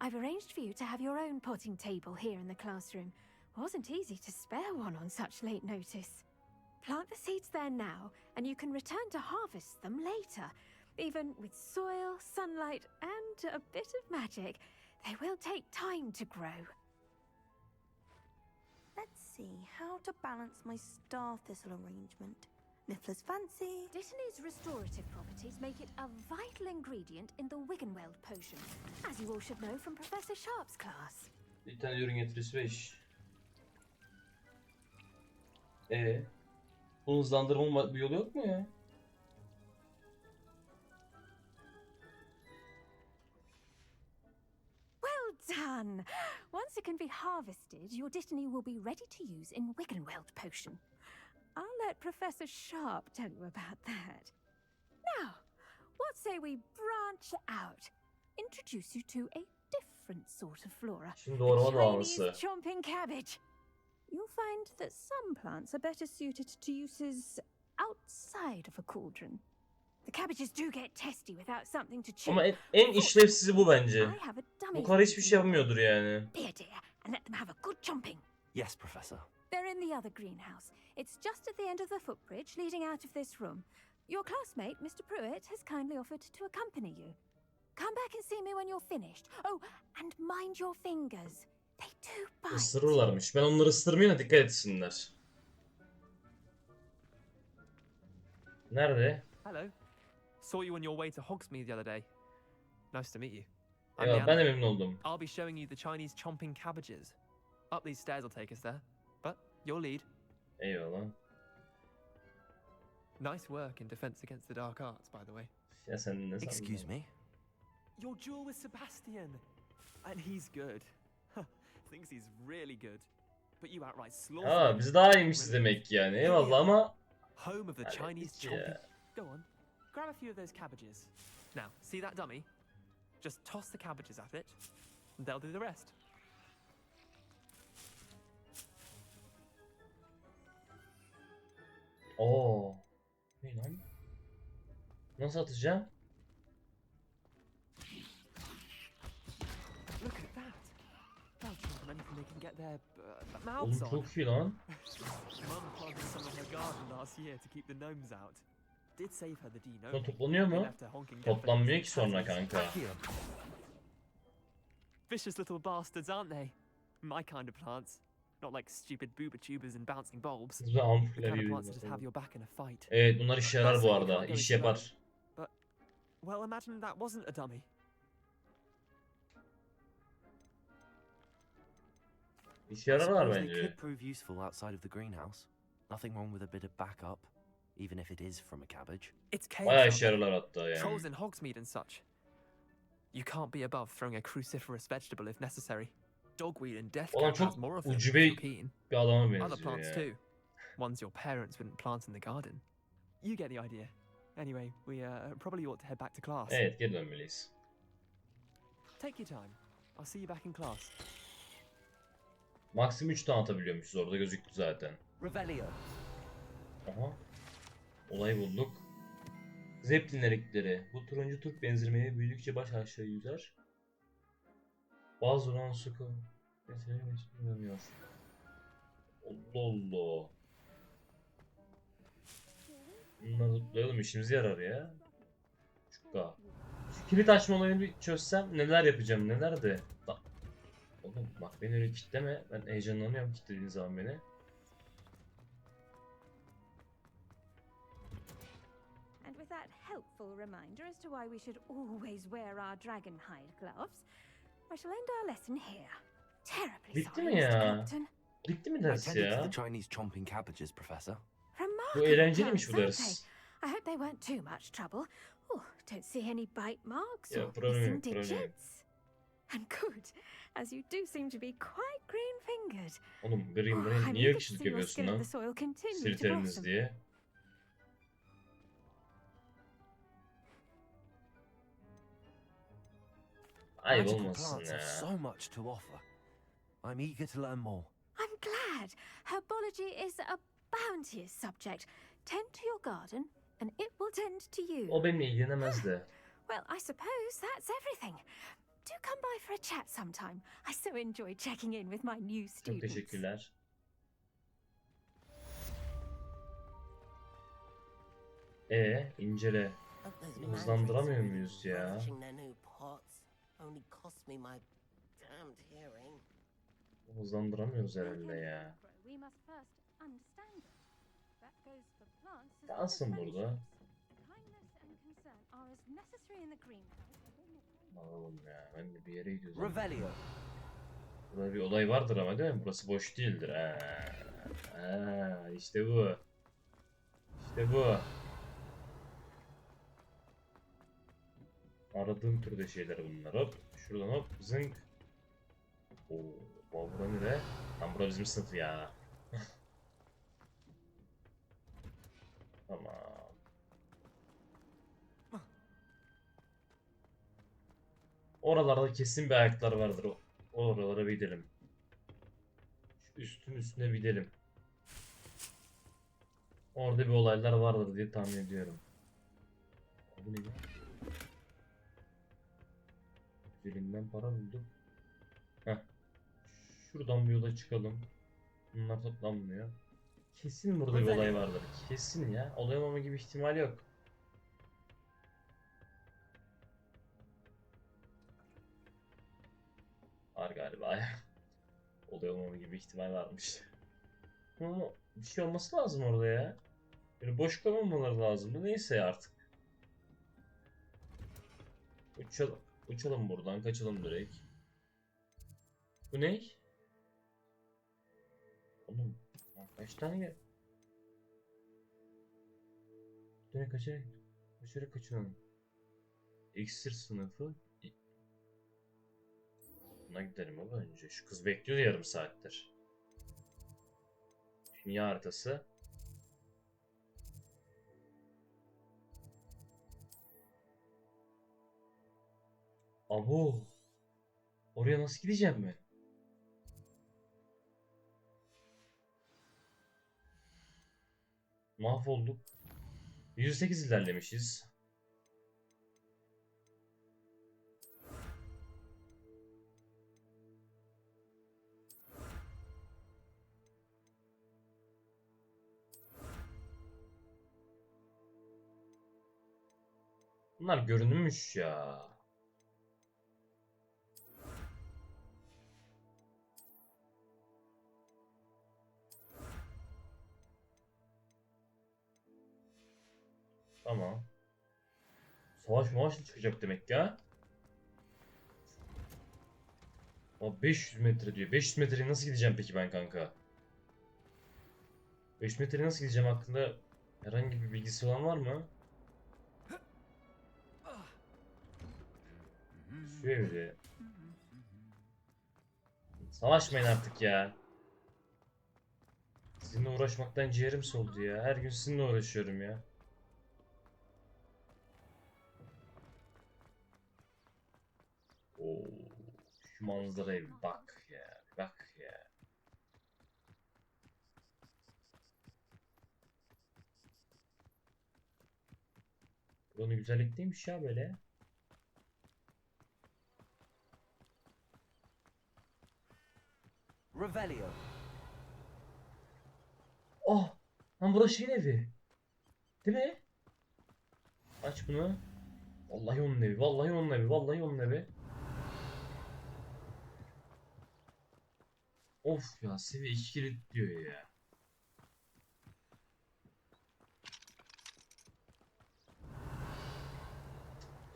S4: I've arranged for you to have your own potting table here in the classroom. Wasn't easy to spare one on such late notice. Plant the seeds there now, and you can return to harvest them later. Even with soil, sunlight, and a bit of magic, they will take time to grow.
S12: let's see how to balance my star thistle arrangement. Niffler's fancy.
S4: Dittany's restorative properties make it a vital ingredient in the Wiggenweld potion, as you all should know from Professor Sharp's class.
S1: Bir tane ürün getirisi 5. Bunu hızlandırma bir yolu yok mu ya?
S4: Well done! Once it can be harvested, your dittany will be ready to use in Wiggenweld potion. I'll let Professor Sharp tell you about that. Now, what say we branch out? Introduce you to a different sort of flora.
S1: Şimdi
S4: The
S1: orman
S4: Chinese
S1: doğası.
S4: chomping cabbage. You'll find that some plants are better suited to uses outside of a cauldron. The cabbages do get testy without something to chew.
S1: Ama en işlevsizi bu bence.
S4: I have a dummy
S1: Bu karı hiçbir
S4: for
S1: şey
S4: you.
S1: yapmıyordur yani.
S4: Here, dear, and let them have a good chomping.
S2: Yes, Professor.
S4: They're in the other greenhouse. It's just at the end of the footbridge leading out of this room. Your classmate, Mr. Pruitt, has kindly offered to accompany you. Come back and see me when you're finished. Oh, and mind your fingers. They do bite.
S1: Isırırlarmış. Ben onları ısırmayayım da dikkat etsinler. Nerede?
S5: Hello. Saw you on your way to Hogsmeade the other day. Nice to meet you. I'm
S1: Eyvallah, ben de
S5: Leander.
S1: memnun oldum.
S5: I'll be showing you the Chinese chomping cabbages. Up these stairs will take us there. But your lead.
S1: Eyvallah.
S5: Nice work in defense against the dark arts, by the way.
S1: Ya sen ne sandın?
S2: Excuse me?
S5: Your duel with Sebastian. And he's good. Thinks he's really good. But you outright slaughtered
S1: Aa,
S5: him.
S1: biz daha iyiymişiz demek ki yani. Eyvallah ama
S5: Home of the Chinese
S1: hallettik
S5: chomping.
S1: ya.
S5: Go on. Grab a few of those cabbages. Now, see that dummy? Just toss the cabbages at it, and they'll do the rest.
S1: Oo. Ne lan? Nasıl atacağım?
S5: Look at that. They'll chomp on anything they can get their
S1: Oğlum
S5: mouths on.
S1: çok iyi lan.
S5: Mum planted some in her garden last year to keep the gnomes out. Did save her the D
S1: Sonra
S5: gnome.
S1: toplanıyor
S5: They
S1: mu?
S5: left her honking dead for
S1: Toplanmıyor
S5: these
S1: ki sonra
S5: peasants.
S1: kanka.
S5: Vicious little bastards, aren't they? My kind of plants. Not like stupid booba tubers and bouncing bulbs.
S1: Biz de
S5: The
S1: ampuller
S5: kind of
S1: gibi.
S5: plants that just have your back in a fight.
S1: Evet, bunlar işe yarar bu arada. İş yapar.
S5: Well, imagine that wasn't a dummy.
S1: İşe
S2: I
S1: yararlar
S2: suppose they
S1: bence.
S2: could prove useful outside of the greenhouse. Nothing wrong with a bit of backup, even if it is from a cabbage.
S5: It's chaos.
S1: Bayağı
S5: out
S1: işe
S5: there.
S1: yararlar hatta yani.
S5: Trolls in Hogsmeade and such. You can't be above throwing a cruciferous vegetable if necessary. Dogweed and death
S1: Ulan
S5: cap
S1: çok
S5: has more of them if
S1: ucube
S5: you're keen.
S1: bir adama
S5: Other
S1: benziyor
S5: plants
S1: ya.
S5: too. Ones your parents wouldn't plant in the garden. You get the idea. Anyway, we probably ought to head back to class.
S1: Evet, geri dönmeliyiz.
S5: Take your time. I'll see you back in class.
S1: Maksimum 3 tane atabiliyormuşuz, orada gözüktü zaten.
S2: Revelio.
S1: Aha. Olayı bulduk. Zeppelin erikleri. Bu turuncu turp benzermeye büyüdükçe baş aşağı yüzer. Bazı duran suku. Mesela geçmiyor. Allah Allah. Bunları tutlayalım, işimize yarar ya. Çuka. Şu kilit açma olayını bir çözsem neler yapacağım, neler de. Oğlum bak beni öyle kitleme. Ben heyecanlanıyorum kitlediğin zaman beni.
S4: And with that helpful reminder as to why we should always wear our dragon hide gloves, I shall end our lesson here. Terribly
S1: Bitti mi
S4: sorry, Mr.
S1: ya?
S4: Compton.
S1: Bitti mi
S2: I
S1: ders
S2: tended to
S1: ya?
S2: the Chinese chomping cabbages, Professor.
S1: Bu
S4: Remarkable
S1: eğlenceliymiş bu
S4: plants, aren't
S1: ders.
S4: they? I hope they weren't too much trouble. Oh, don't see any bite marks
S1: Yeah,
S4: or
S1: problem
S4: missing
S1: yok, problem yok.
S4: digits. And good, as you do seem to be quite green-fingered.
S1: Oğlum green
S4: Oh,
S1: green
S4: I'm
S1: niye
S4: eager to
S1: ırkçılık
S4: see your
S1: yapıyorsun
S4: skill in
S1: lan?
S4: the soil continue to
S1: Sirteriniz
S4: blossom.
S1: diye. Ayıp
S2: Magical
S1: olmasın
S2: plants have
S1: ya.
S2: so much to offer. I'm eager to learn more.
S4: I'm glad. Herbology is a bounteous subject. Tend to your garden, and it will tend to you.
S1: O benimle ilgilenemez de.
S4: Well, I suppose that's everything. Do come by for a chat sometime. I so enjoy checking in with my new
S1: Çok
S4: students.
S1: teşekkürler. İncele. Hızlandıramıyor muyuz ya?
S6: Relishing their new pots only cost me my damned hearing.
S1: Hızlandıramıyoruz herhalde ya.
S3: We must first understand them. That goes for plants as well as
S1: Kalsın burada.
S3: friendships. Kindness and concern are as necessary in the greenhouse as in the
S1: Alalım ya. Ben de bir yere gidiyorum.
S2: Revelio.
S1: Burada bir olay vardır ama değil mi? Burası boş değildir. İşte bu. İşte bu. Aradığım türde şeyler bunlar. Hop. Şuradan hop. Zınk. Oo, bura nere? Tam bura bizim sınıf ya. Tamam. Oralarda kesin bir ayaklar vardır. Oralara bir gidelim. Şu üstün üstüne bir gidelim. Orada bir olaylar vardır diye tahmin ediyorum. Bu ne ya? Üzerinden para bulduk. Heh. Şuradan bir yola çıkalım. Bunlar toplanmıyor. Kesin burada bir olay vardır. Kesin ya. Olay olmama gibi ihtimal yok. Var galiba ya. Olay olmama gibi ihtimal varmış. Ama bir şey olması lazım orada ya. Böyle boş kalmamaları lazımdı. Neyse artık. Uçalım. Uçalım buradan. Kaçalım direkt. Bu ne? Oğlum kaç tane gel? Döne kaçarak kaçalım. İksir sınıfı. Buna gidelim ama önce. Şu kız bekliyor yarım saattir. Dünya haritası. Abo. Oraya nasıl gideceğim ben? Mahvolduk. 108 ilerlemişiz. Bunlar görünmüş ya. Tamam. Savaş mavaş çıkacak demek ya. Ama 500 metre diyor. 500 metreye nasıl gideceğim peki ben kanka? 5 metreye nasıl gideceğim hakkında herhangi bir bilgisi olan var mı? Şu evde. Savaşmayın artık ya. Sizinle uğraşmaktan ciğerim soldu ya. Her gün sizinle uğraşıyorum ya. Oo, şu manzaraya bir bak ya. Bak ya. Buranın güzellikliymiş ya böyle.
S2: Revelio.
S1: Oh! Lan burası şeyin evi. Değil mi? Aç bunu. Vallahi onun evi. Vallahi onun evi. Vallahi onun evi. Of ya, seviye 2 kilit diyor ya.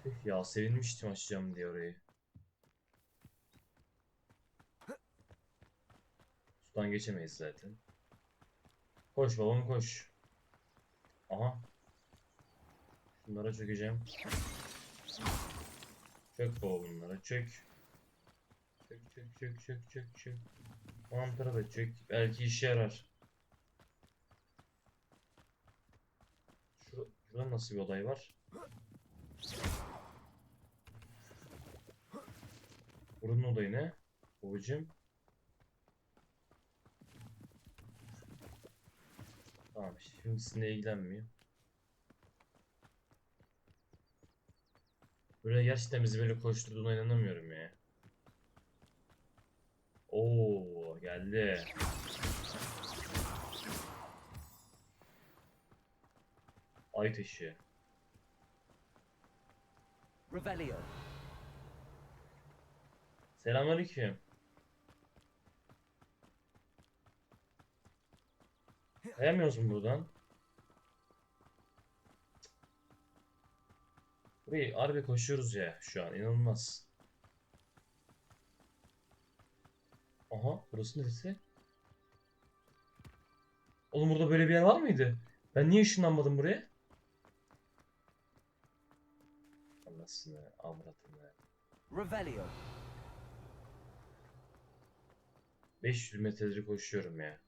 S1: Tüh ya, sevinmiştim açacağım diye orayı. Sudan geçemeyiz zaten. Koş babam koş. Aha. Şunlara çökeceğim. Çök baba bunlara, çök. Çök çök çök çök çök çök. Mantara da çök. Belki işe yarar. Şurada nasıl bir olay var? Buranın olayı ne? Babacım. Tamam, şimdi sizinle ilgilenmiyor. Böyle gerçekten bizi böyle koşturduğuna inanamıyorum ya. Oo, geldi. Ay taşı.
S2: Revelio.
S1: Selamünaleyküm. Kayamıyoruz mu buradan? Burayı harbi koşuyoruz ya şu an, inanılmaz. Aha, burası neresi? Oğlum burada böyle bir yer var mıydı? Ben niye ışınlanmadım buraya? Anasını, avradını.
S2: Revelio.
S1: 500 metredir koşuyorum ya.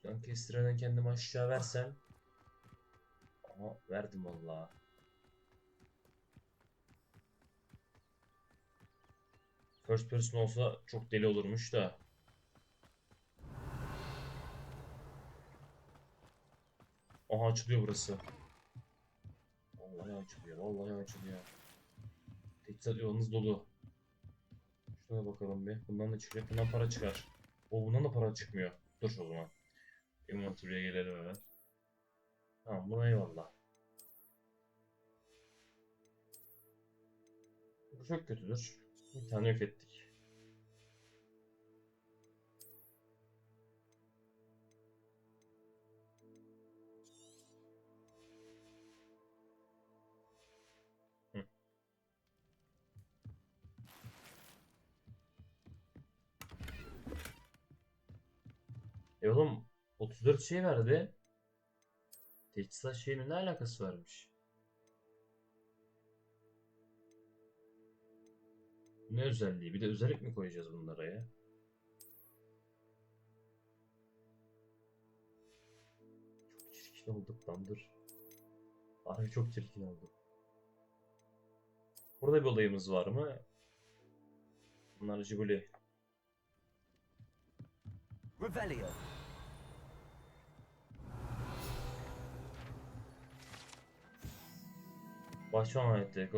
S1: Can kestireden kendimi aşağı versem. Aha, verdim vallahi. First person olsa çok deli olurmuş da. Aha, açılıyor burası. Vallahi açılıyor, vallahi açılıyor. Teçhizat yolunuz dolu. Şuna bakalım bir. Bundan da çıkacak. Bundan para çıkar. O, bundan da para çıkmıyor. Dur o zaman. Inventory'e gelelim hemen. Tamam, buna eyvallah. Bu çok kötüdür. Bir tane yok ettik. Oğlum 34 şey verdi. Teçhizat şeyinin ne alakası varmış? Ne özelliği? Bir de özellik mi koyacağız bunlara ya? Çok çirkin olduk lan, dur. Harbi çok çirkin olduk. Burada bir olayımız var mı? Bunlar Jiguli.
S2: Revelio.
S1: Bahçıvan aletleri.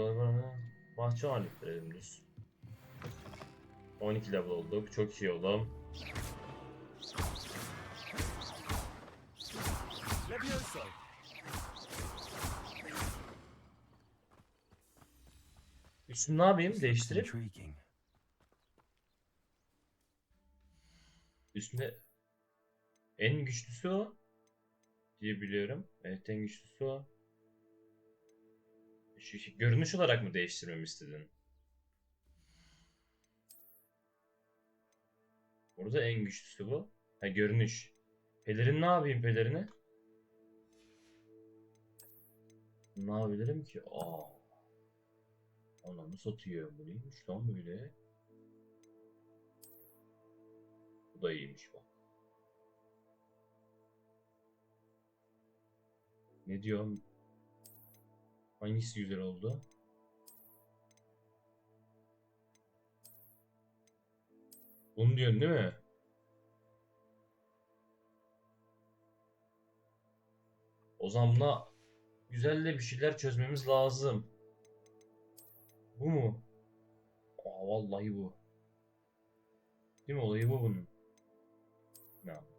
S1: Bahçıvan aletleri dümdüz. 12 level olduk. Çok iyi oğlum.
S5: Levioso.
S1: Üstünü ne yapayım? Değiştirip.
S2: Intriguing.
S1: Üstünde en güçlüsü o diye biliyorum. Evet, en güçlüsü o. Görünüş olarak mı değiştirmemi istedin? Burada en güçlüsü bu. Ha, görünüş. Pelerin ne yapayım, pelerini? Ne yapabilirim ki? Ananı satıyor. Bu neymiş lan böyle? Bu da iyiymiş bak. Ne diyorum? Hangisi güzel oldu? Bunu diyorsun değil mi? O zaman buna güzel de bir şeyler çözmemiz lazım. Bu mu? Vallahi bu. Değil mi? Olayı bu bunun. Ne yapalım?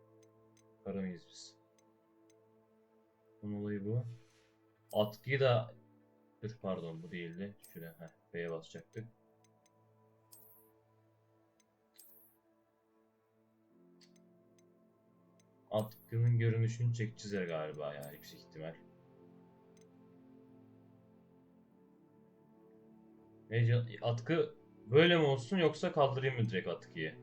S1: Karamayız biz. Bunun olayı bu. Atkıyı da... Dur pardon, bu değildi. Şuraya B'ye basacaktık. Atkının görünüşünü çekeceğiz galiba ya, yüksek ihtimal. Atkı böyle mi olsun yoksa kaldırayım mı direkt atkıyı?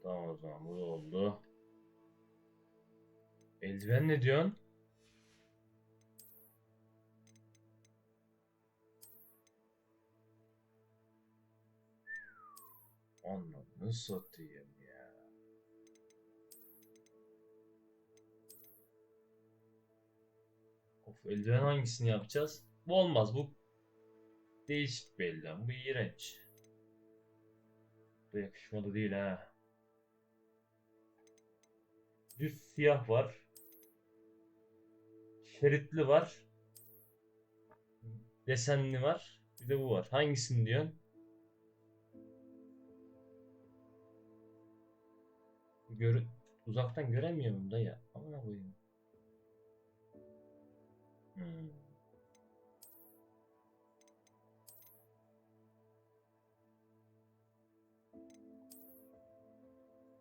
S1: Tamam, o zaman bu da oldu. Eldiven ne diyorsun? Anlamını satayım ya. Of, eldiven hangisini yapacağız? Bu olmaz, bu değişik bir eldiven. Bu iğrenç. Bu yakışmadı değil ha. Düz siyah var. Şeritli var. Desenli var. Bir de bu var. Hangisini diyorsun? Uzaktan göremiyorum da ya. Amına koyayım.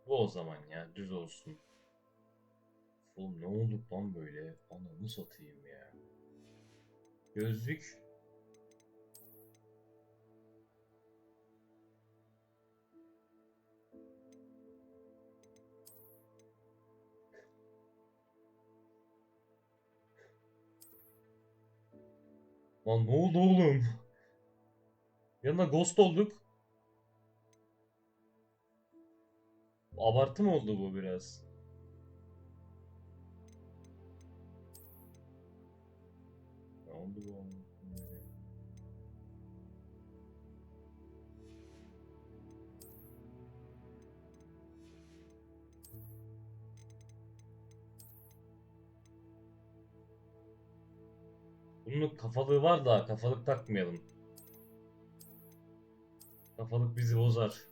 S1: Bu o zaman ya. Düz olsun. Oğlum ne olduk lan böyle? Ananı satayım ya. Gözlük. Lan ne oldu oğlum? Yanına ghost olduk. Abartı mı oldu bu biraz? Ne oldu bu? Bunun kafalığı var da kafalık takmayalım. Kafalık bizi bozar.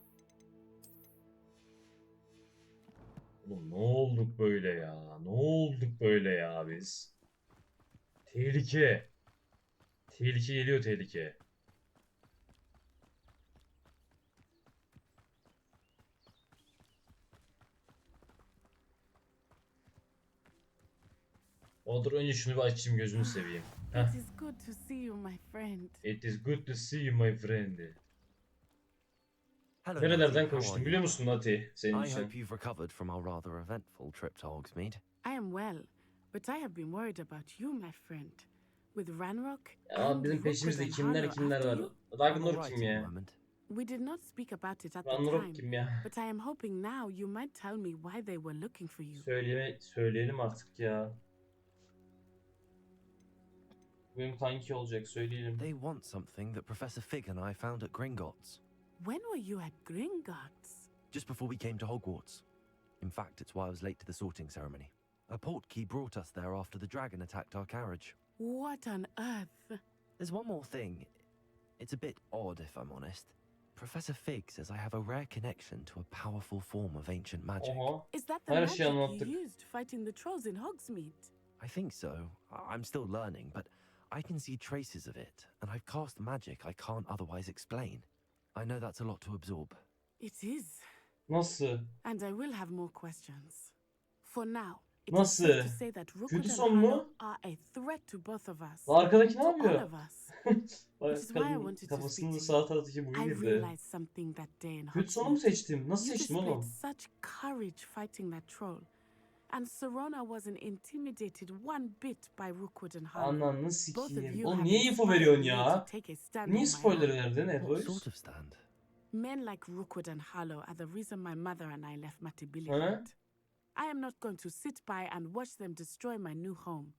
S1: Oğlum ne olduk böyle ya? Ne olduk böyle ya biz? Tehlike. Tehlike geliyor, tehlike. Odur önce şunu bir açayım gözünü seveyim. Heh.
S13: It is good to see you, my friend.
S1: It is good to see you my friend.
S2: Hello,
S1: Nerelerden
S2: Natty. How are
S1: koştum biliyor
S2: you?
S1: musun Nati senin
S2: I
S1: için?
S2: hope you've recovered from our rather eventful trip to Hogsmeade.
S13: I am well, but I have been worried about you, my friend. With Ranrock
S1: Ya
S13: and
S1: bizim
S13: Rookwood
S1: peşimizde
S13: and
S1: kimler
S13: Harlow
S1: kimler
S13: after
S1: var?
S13: you.
S2: I'm all
S1: Ragnarok
S2: right
S1: kim
S2: at the
S1: ya?
S2: moment.
S13: We did not speak about it at the
S1: Ragnarok
S13: time,
S1: kim ya?
S13: but I am hoping now you might tell me why they were looking for you.
S1: Söyleyelim artık ya. Benim kanki olacak söyleyelim.
S2: They want something that Professor Fig and I found at Gringotts.
S13: When were you at Gringotts?
S2: Just before we came to Hogwarts. In fact, it's why I was late to the sorting ceremony. A portkey brought us there after the dragon attacked our carriage.
S13: What on earth?
S2: There's one more thing. It's a bit odd, if I'm honest. Professor Fig says I have a rare connection to a powerful form of ancient magic.
S13: Is that the
S1: Her
S13: magic
S1: şeyi
S13: you
S1: anlattık.
S13: used fighting the trolls in Hogsmeade?
S2: I think so. I'm still learning, but I can see traces of it, and I've cast magic I can't otherwise explain. I know that's a lot to absorb.
S13: It is.
S1: Nasıl?
S13: And I will have more questions. For now, it is
S1: Nasıl?
S13: safe to say that Rookwood
S1: Kötü
S13: and
S1: son
S13: Harlow
S1: mu?
S13: are a threat to both of us.
S1: Arkadaki ne
S13: To all
S1: yapıyor?
S13: of us.
S1: Bak,
S13: Which is why I
S1: kadın
S13: wanted to
S1: kafasının
S13: speak to
S1: sağ
S13: you.
S1: taraftaki bu
S13: I
S1: girdi.
S13: realized something that day in
S1: Kötü sonu mu
S13: Hogsmeade.
S1: seçtim? Nasıl
S13: You
S1: seçtim
S13: displayed
S1: oğlum?
S13: such courage fighting that troll. And Serona wasn't intimidated one bit by Rookwood and Harlow.
S1: Ananı
S13: Both of
S1: sikeyim.
S13: you
S1: Oğlum
S13: have
S1: niye info
S13: inspired
S1: veriyorsun
S13: me to
S1: ya?
S13: take a stand
S1: Niye
S13: on my
S1: spoiler
S13: own.
S1: verdin
S2: What
S1: Edwards?
S2: sort of stand?
S13: Men like Rookwood and Harlow are the reason my mother and I left Matibili.
S1: Huh?
S13: I am not going to sit by and watch them destroy my new home.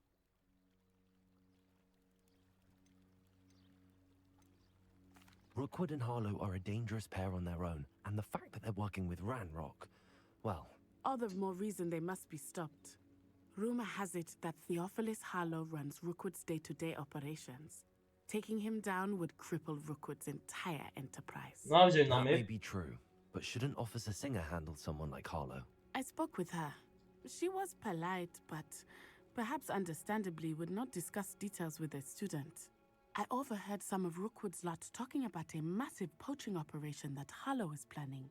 S2: Rookwood and Harlow are a dangerous pair on their own, and the fact that they're working with Ranrock, well...
S13: All the more reason they must be stopped. Rumor has it that Theophilus Harlow runs Rookwood's day-to-day operations. Taking him down would cripple Rookwood's entire enterprise.
S1: Ne yapacaksın lan
S2: That may
S1: hep?
S2: be true, but shouldn't Officer Singer handle someone like Harlow?
S13: I spoke with her. She was polite, but perhaps understandably would not discuss details with a student. I overheard some of Rookwood's lot talking about a massive poaching operation that Harlow is planning.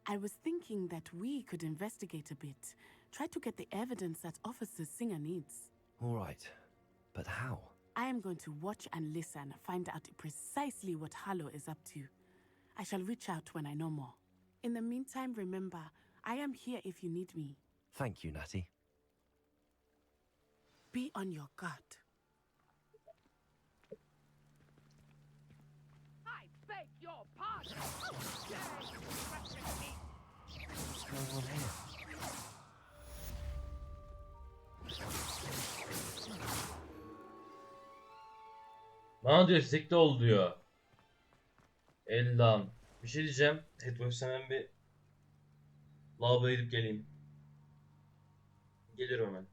S13: I was thinking that we could investigate a bit, try to get the evidence that Officer Singer needs.
S2: All right, but how?
S13: I am going to watch and listen, find out precisely what Harlow is up to. I shall reach out when I know more. In the meantime, remember, I am here if you need me.
S2: Thank you, Natty.
S13: Be on your guard.
S11: I beg your pardon.
S2: What's going on here?
S1: Bana diyor sekte ol diyor. Eldan. Bir şey diyeceğim. Edwards hemen bir lavaboya gidip geleyim. Gelirim hemen.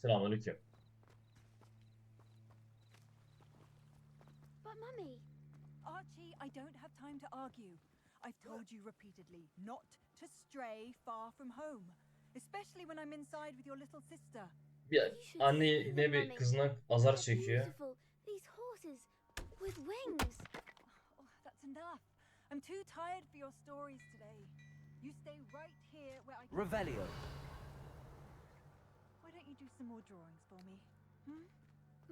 S1: Selamünaleyküm.
S8: But Mummy,
S14: Archie, I don't have time to argue. I've told you repeatedly not to stray far from home, especially when I'm inside with your little sister.
S1: Bir anne yine bir kızına azar çekiyor.
S8: beautiful. These horses with wings.
S14: Oh, that's enough. I'm too tired for your stories today. You stay right here where I can...
S2: Revelio.
S14: Why don't you do some more drawings for me?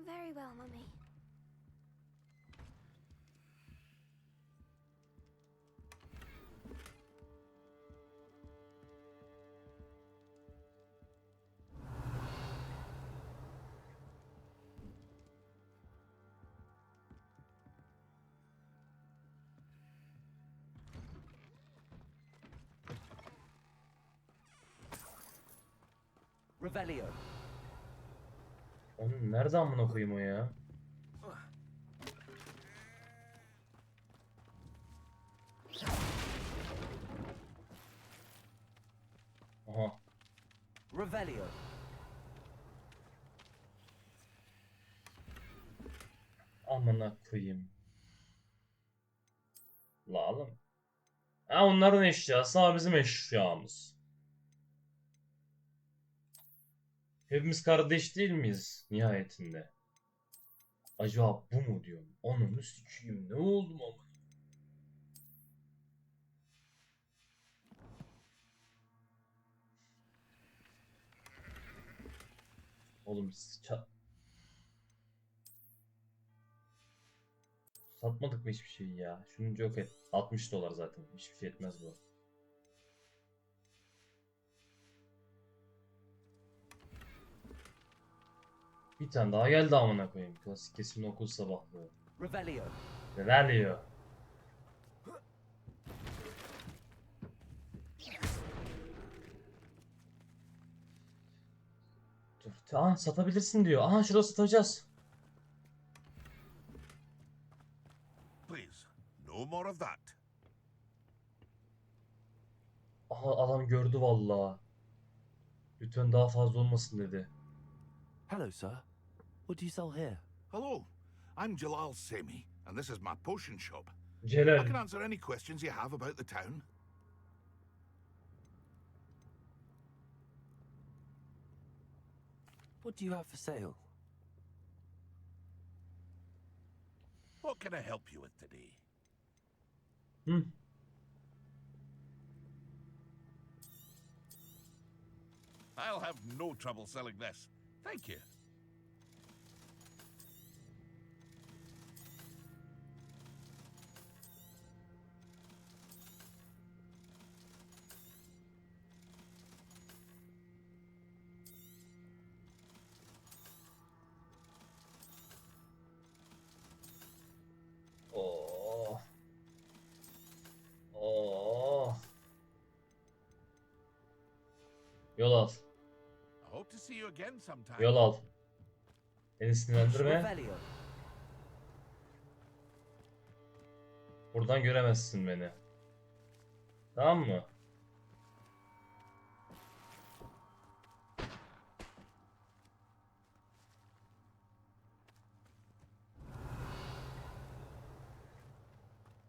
S8: Very well, Mummy.
S2: Revelio.
S1: Onun nerede amına koyayım o ya? Aha.
S2: Revelio.
S1: Amına koyayım. La oğlum. Ha onların eşyası ama bizim eşyamız. Hepimiz kardeş değil miyiz nihayetinde? Acaba bu mu diyorum? Ananı sikeyim, ne oldu ama? Oğlum satmadık mı hiçbir şeyi ya? Şunu yok et. 60 dolar zaten. Hiçbir şey etmez bu. Bir tane daha geldi amına koyayım. Klasik kesin okul sabahlığı.
S2: Revelio.
S1: Revelio. Dur. Aa satabilirsin diyor. Aha şurada satacağız.
S9: Please, no more of that.
S1: Aha adam gördü vallahi. Lütfen daha fazla olmasın dedi.
S2: Hello, sir. What do you sell here?
S9: Hello, I'm Jalal Semi, and this is my potion shop.
S1: Celal.
S9: I can answer any questions you have about the town.
S2: What do you have for sale?
S9: What can I help you with today? I'll have no trouble selling this. Thank you.
S1: Oh. Oh. Yol al.
S9: I hope to see you again sometime.
S1: Yol al. Beni sinirlendirme.
S2: Revelio.
S1: Buradan göremezsin beni. Tamam mı?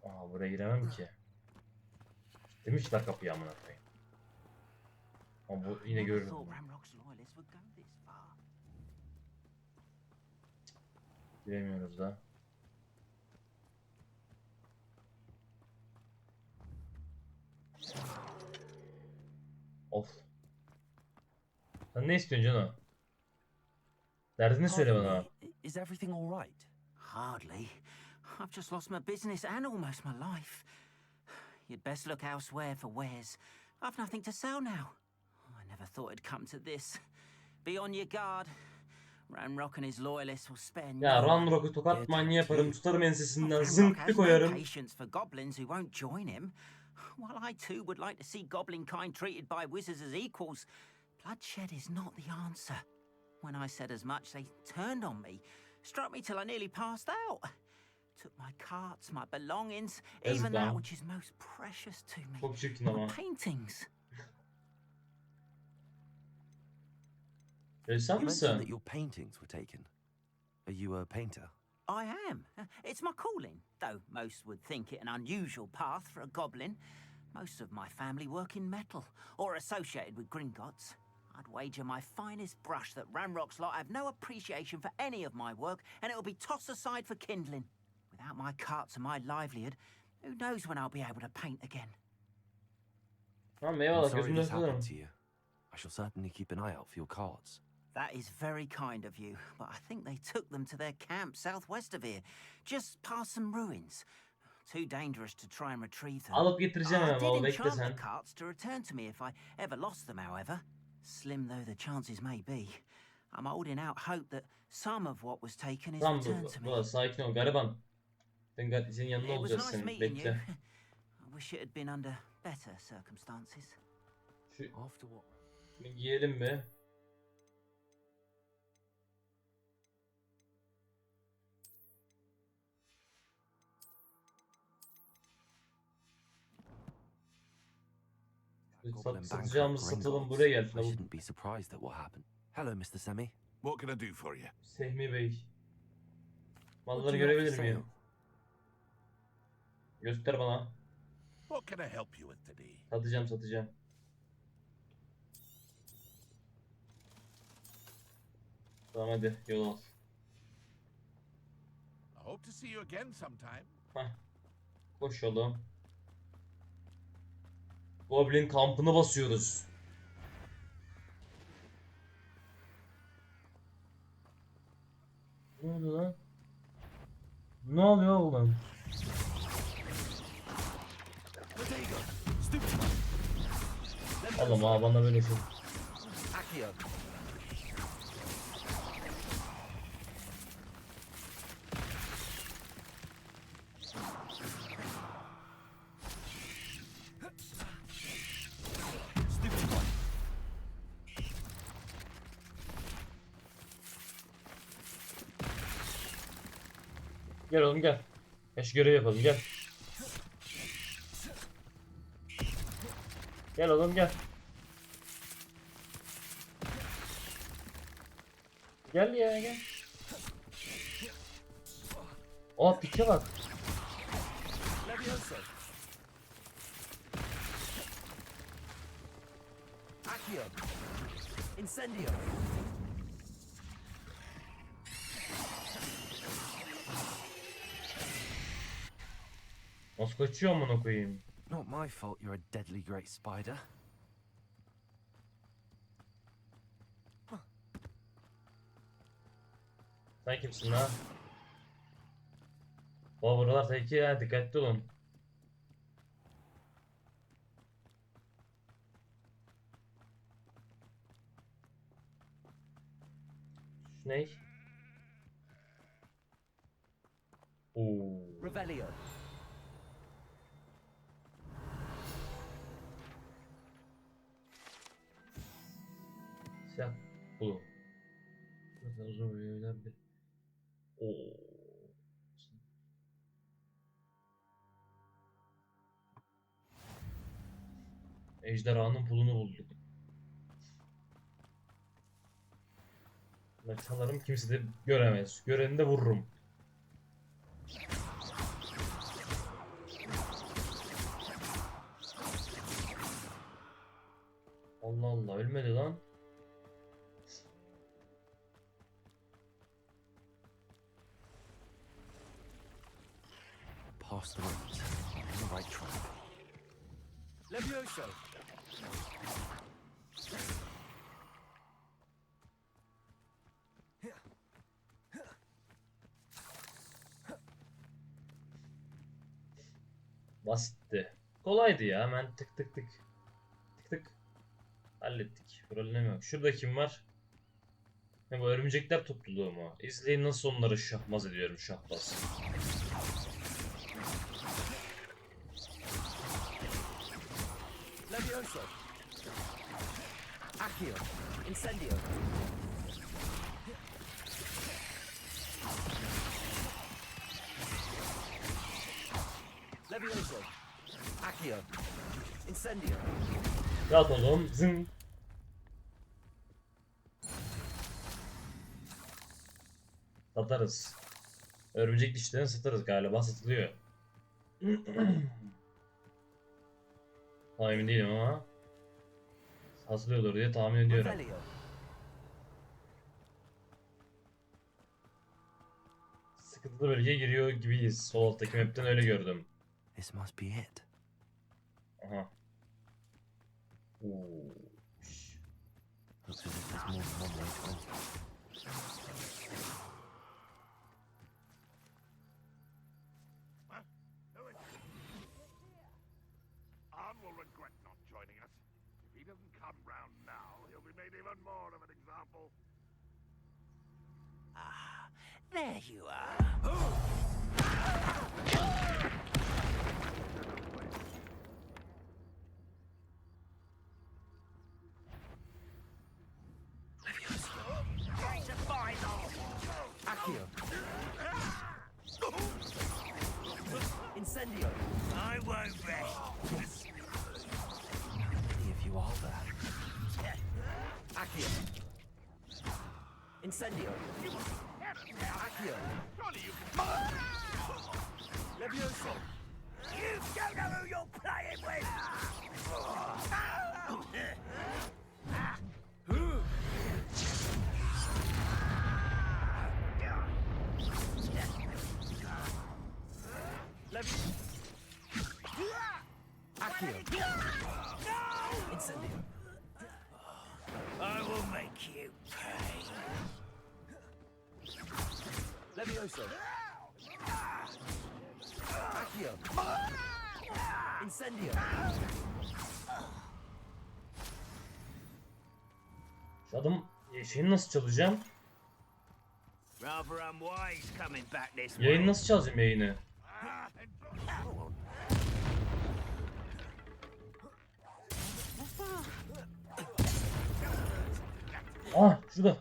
S1: Aa buraya giremem ki. Demişler kapıyı amına koyayım. Ama bu yine görür. Giremiyoruz da. Of. Sen ne istiyorsun Cano? Derdini söyle bana.
S2: Is everything all right?
S15: Hardly. I've just lost my business and almost my life. You'd best look elsewhere for wares. I've nothing to sell now. I never thought it'd come to this. Be on your guard. Ranrock and his loyalists will spare no
S1: Ya
S15: one.
S1: Ranrock'u tokat manyağı yaparım, tutarım ensesinden,
S15: Ranrock
S1: zınk bir
S15: has no
S1: koyarım.
S15: patience for goblins who won't join him. While I too would like to see goblin kind treated by wizards as equals, bloodshed is not the answer. When I said as much, they turned on me, struck me till I nearly passed out. Took my carts, my belongings, even that which is most precious to me.
S1: Çok çirkin ama.
S15: My paintings.
S2: You mentioned that
S1: misin?
S2: your paintings were taken. Are you a painter?
S15: I am. It's my calling, though most would think it an unusual path for a goblin. Most of my family work in metal, or associated with Gringotts. I'd wager my finest brush that Ranrock's lot have no appreciation for any of my work, and it'll be tossed aside for kindling. Without my carts and my livelihood, who knows when I'll be able to paint again.
S1: Tamam
S2: I'm
S1: eyvallah,
S2: sorry
S1: gözümde
S2: this happened
S1: tutarım.
S2: to you. I shall certainly keep an eye out for your cards.
S15: That is very kind of you, but I think they took them to their camp southwest of here, just past some ruins. Too dangerous to try and retrieve them.
S1: Alıp getireceğim
S15: I
S1: hemen
S15: did
S1: baba, bekle
S15: enchant the
S1: sen.
S15: carts to return to me if I ever lost them, however. Slim though the chances may be, I'm holding out hope that some of what was taken is
S1: Tamam
S15: returned to me.
S1: baba, sakin ol gariban. Senin yanında
S15: It was
S1: olacağız
S15: nice
S1: senin,
S15: meeting you.
S1: bekle.
S15: I wish it had been under better circumstances.
S2: After what?
S1: Şunu giyelim mi? Satacağımız satalım, buraya gel.
S2: I shouldn't be surprised at what happened. Hello, Mr. Semi.
S9: What can I do for you?
S1: Sehmi Bey.
S2: What do
S1: Malları
S2: you have for
S1: görebilir
S2: sale?
S1: miyim? Göster bana.
S9: What can I help you with today?
S1: Satacağım. Tamam hadi yol al.
S9: I hope to see you again sometime.
S1: Heh. Koş oğlum. Goblin kampını basıyoruz. Ne oldu lan? Ne oluyor oğlum? Oğlum ha bana böyle şey. Gel oğlum gel. Gel şu görevi yapalım gel. Gel oğlum gel. Gel ya gel. Aa pike bak.
S2: Incendio.
S1: Nasıl kaçıyor amına koyayım?
S2: Not my fault you're a deadly great spider.
S1: Sen kimsin ha? O buralar tehlikeli ya, dikkatli olun. Şu ne? Oo.
S2: Revelio.
S1: Siyah bu. Mesela uzun bir yönden bir. Oo. Ejderhanın pulunu bulduk. Ben çalarım, kimse de göremez. Göreni de vururum. Allah Allah, ölmedi lan.
S2: Past the roads. On the right track.
S5: Levioso.
S1: Basitti. Kolaydı ya, hemen tık tık tık. Tık tık. Hallettik. Problem yok. Şurada kim var? Ne bu, örümcekler topluluğu mu? İzleyin nasıl onları şahmaz ediyorum, şahbaz.
S5: Levioso. Accio. Incendio. Levioso. Accio. Incendio.
S1: Yat oğlum. Zın. Satarız. Örümcek dişlerini satarız galiba, satılıyor. Tam emin değilim ama satılıyordur diye tahmin ediyorum. Sıkıntılı bölgeye giriyor gibiyiz. Sol alttaki map'ten öyle gördüm.
S2: This must be it.
S1: Aha.
S2: Looks as if there's more than one way to enter.
S16: Arn will regret not joining us. If he doesn't come round now, he'll be made even more of an example.
S15: Ah, there you are.
S2: Incendio.
S15: I won't rest.
S2: Many of you are there. Accio. Incendio. Accio. Levioso.
S15: You don't know who you're playing with.
S2: Accio. Incendio.
S15: I will make you pay.
S2: Levioso. Accio. Incendio.
S1: Şu adam şeyini nasıl çalacağım?
S15: Rather unwise coming back this way.
S1: Yayını nasıl çalacağım yayını? Ah şurada.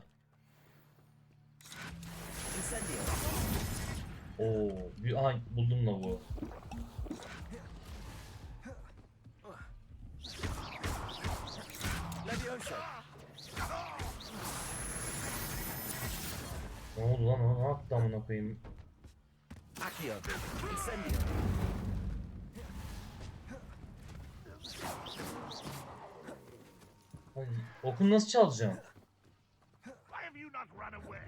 S1: Oo, bir buldum da bu. Ne oldu lan o? Ne yaptı amına koyayım? Ay, okunu nasıl çalacağım?
S16: Why have you not run away?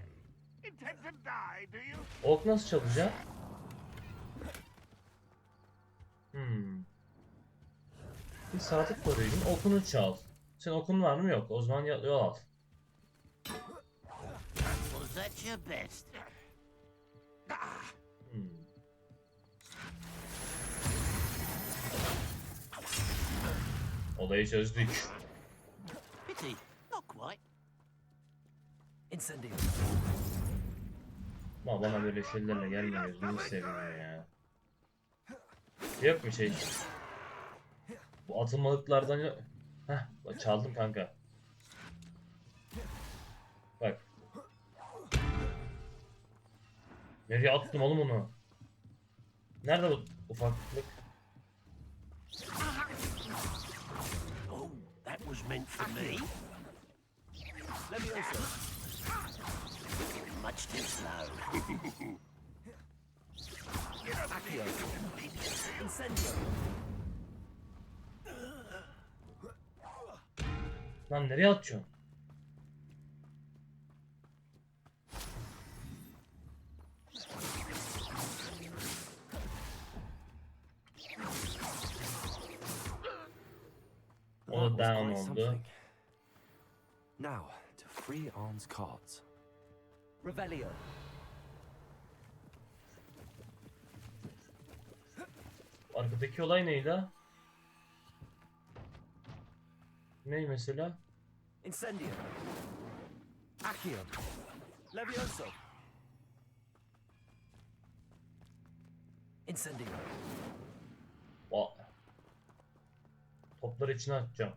S16: Intend to die, do you?
S1: Ok nasıl çalacağım? Bir saatlik koruydun, okunu çal. Sen okun var mı? Yok. O zaman yol al.
S15: Was that your best?
S1: Olayı çözdük.
S15: Pity, not quite.
S2: Incendio.
S1: Ama bana böyle şeylerle gelme, gözünü seveyim ya. Yok mu şey? Bu atılmalıklardan yok. Heh, çaldım kanka. Bak. Nereye attım oğlum onu? Nerede bu ufaklık?
S15: Oh, that was meant for me.
S2: Levioso.
S15: Much too slow.
S2: Accio. Incendio.
S1: Lan nereye atıyorsun? O da down oldu.
S2: Now to free Arn's cards. Revelio.
S1: Arkadaki olay neydi ha? Ney mesela?
S2: Incendio. Accio. Levioso. Incendio.
S1: Topları içine atacağım.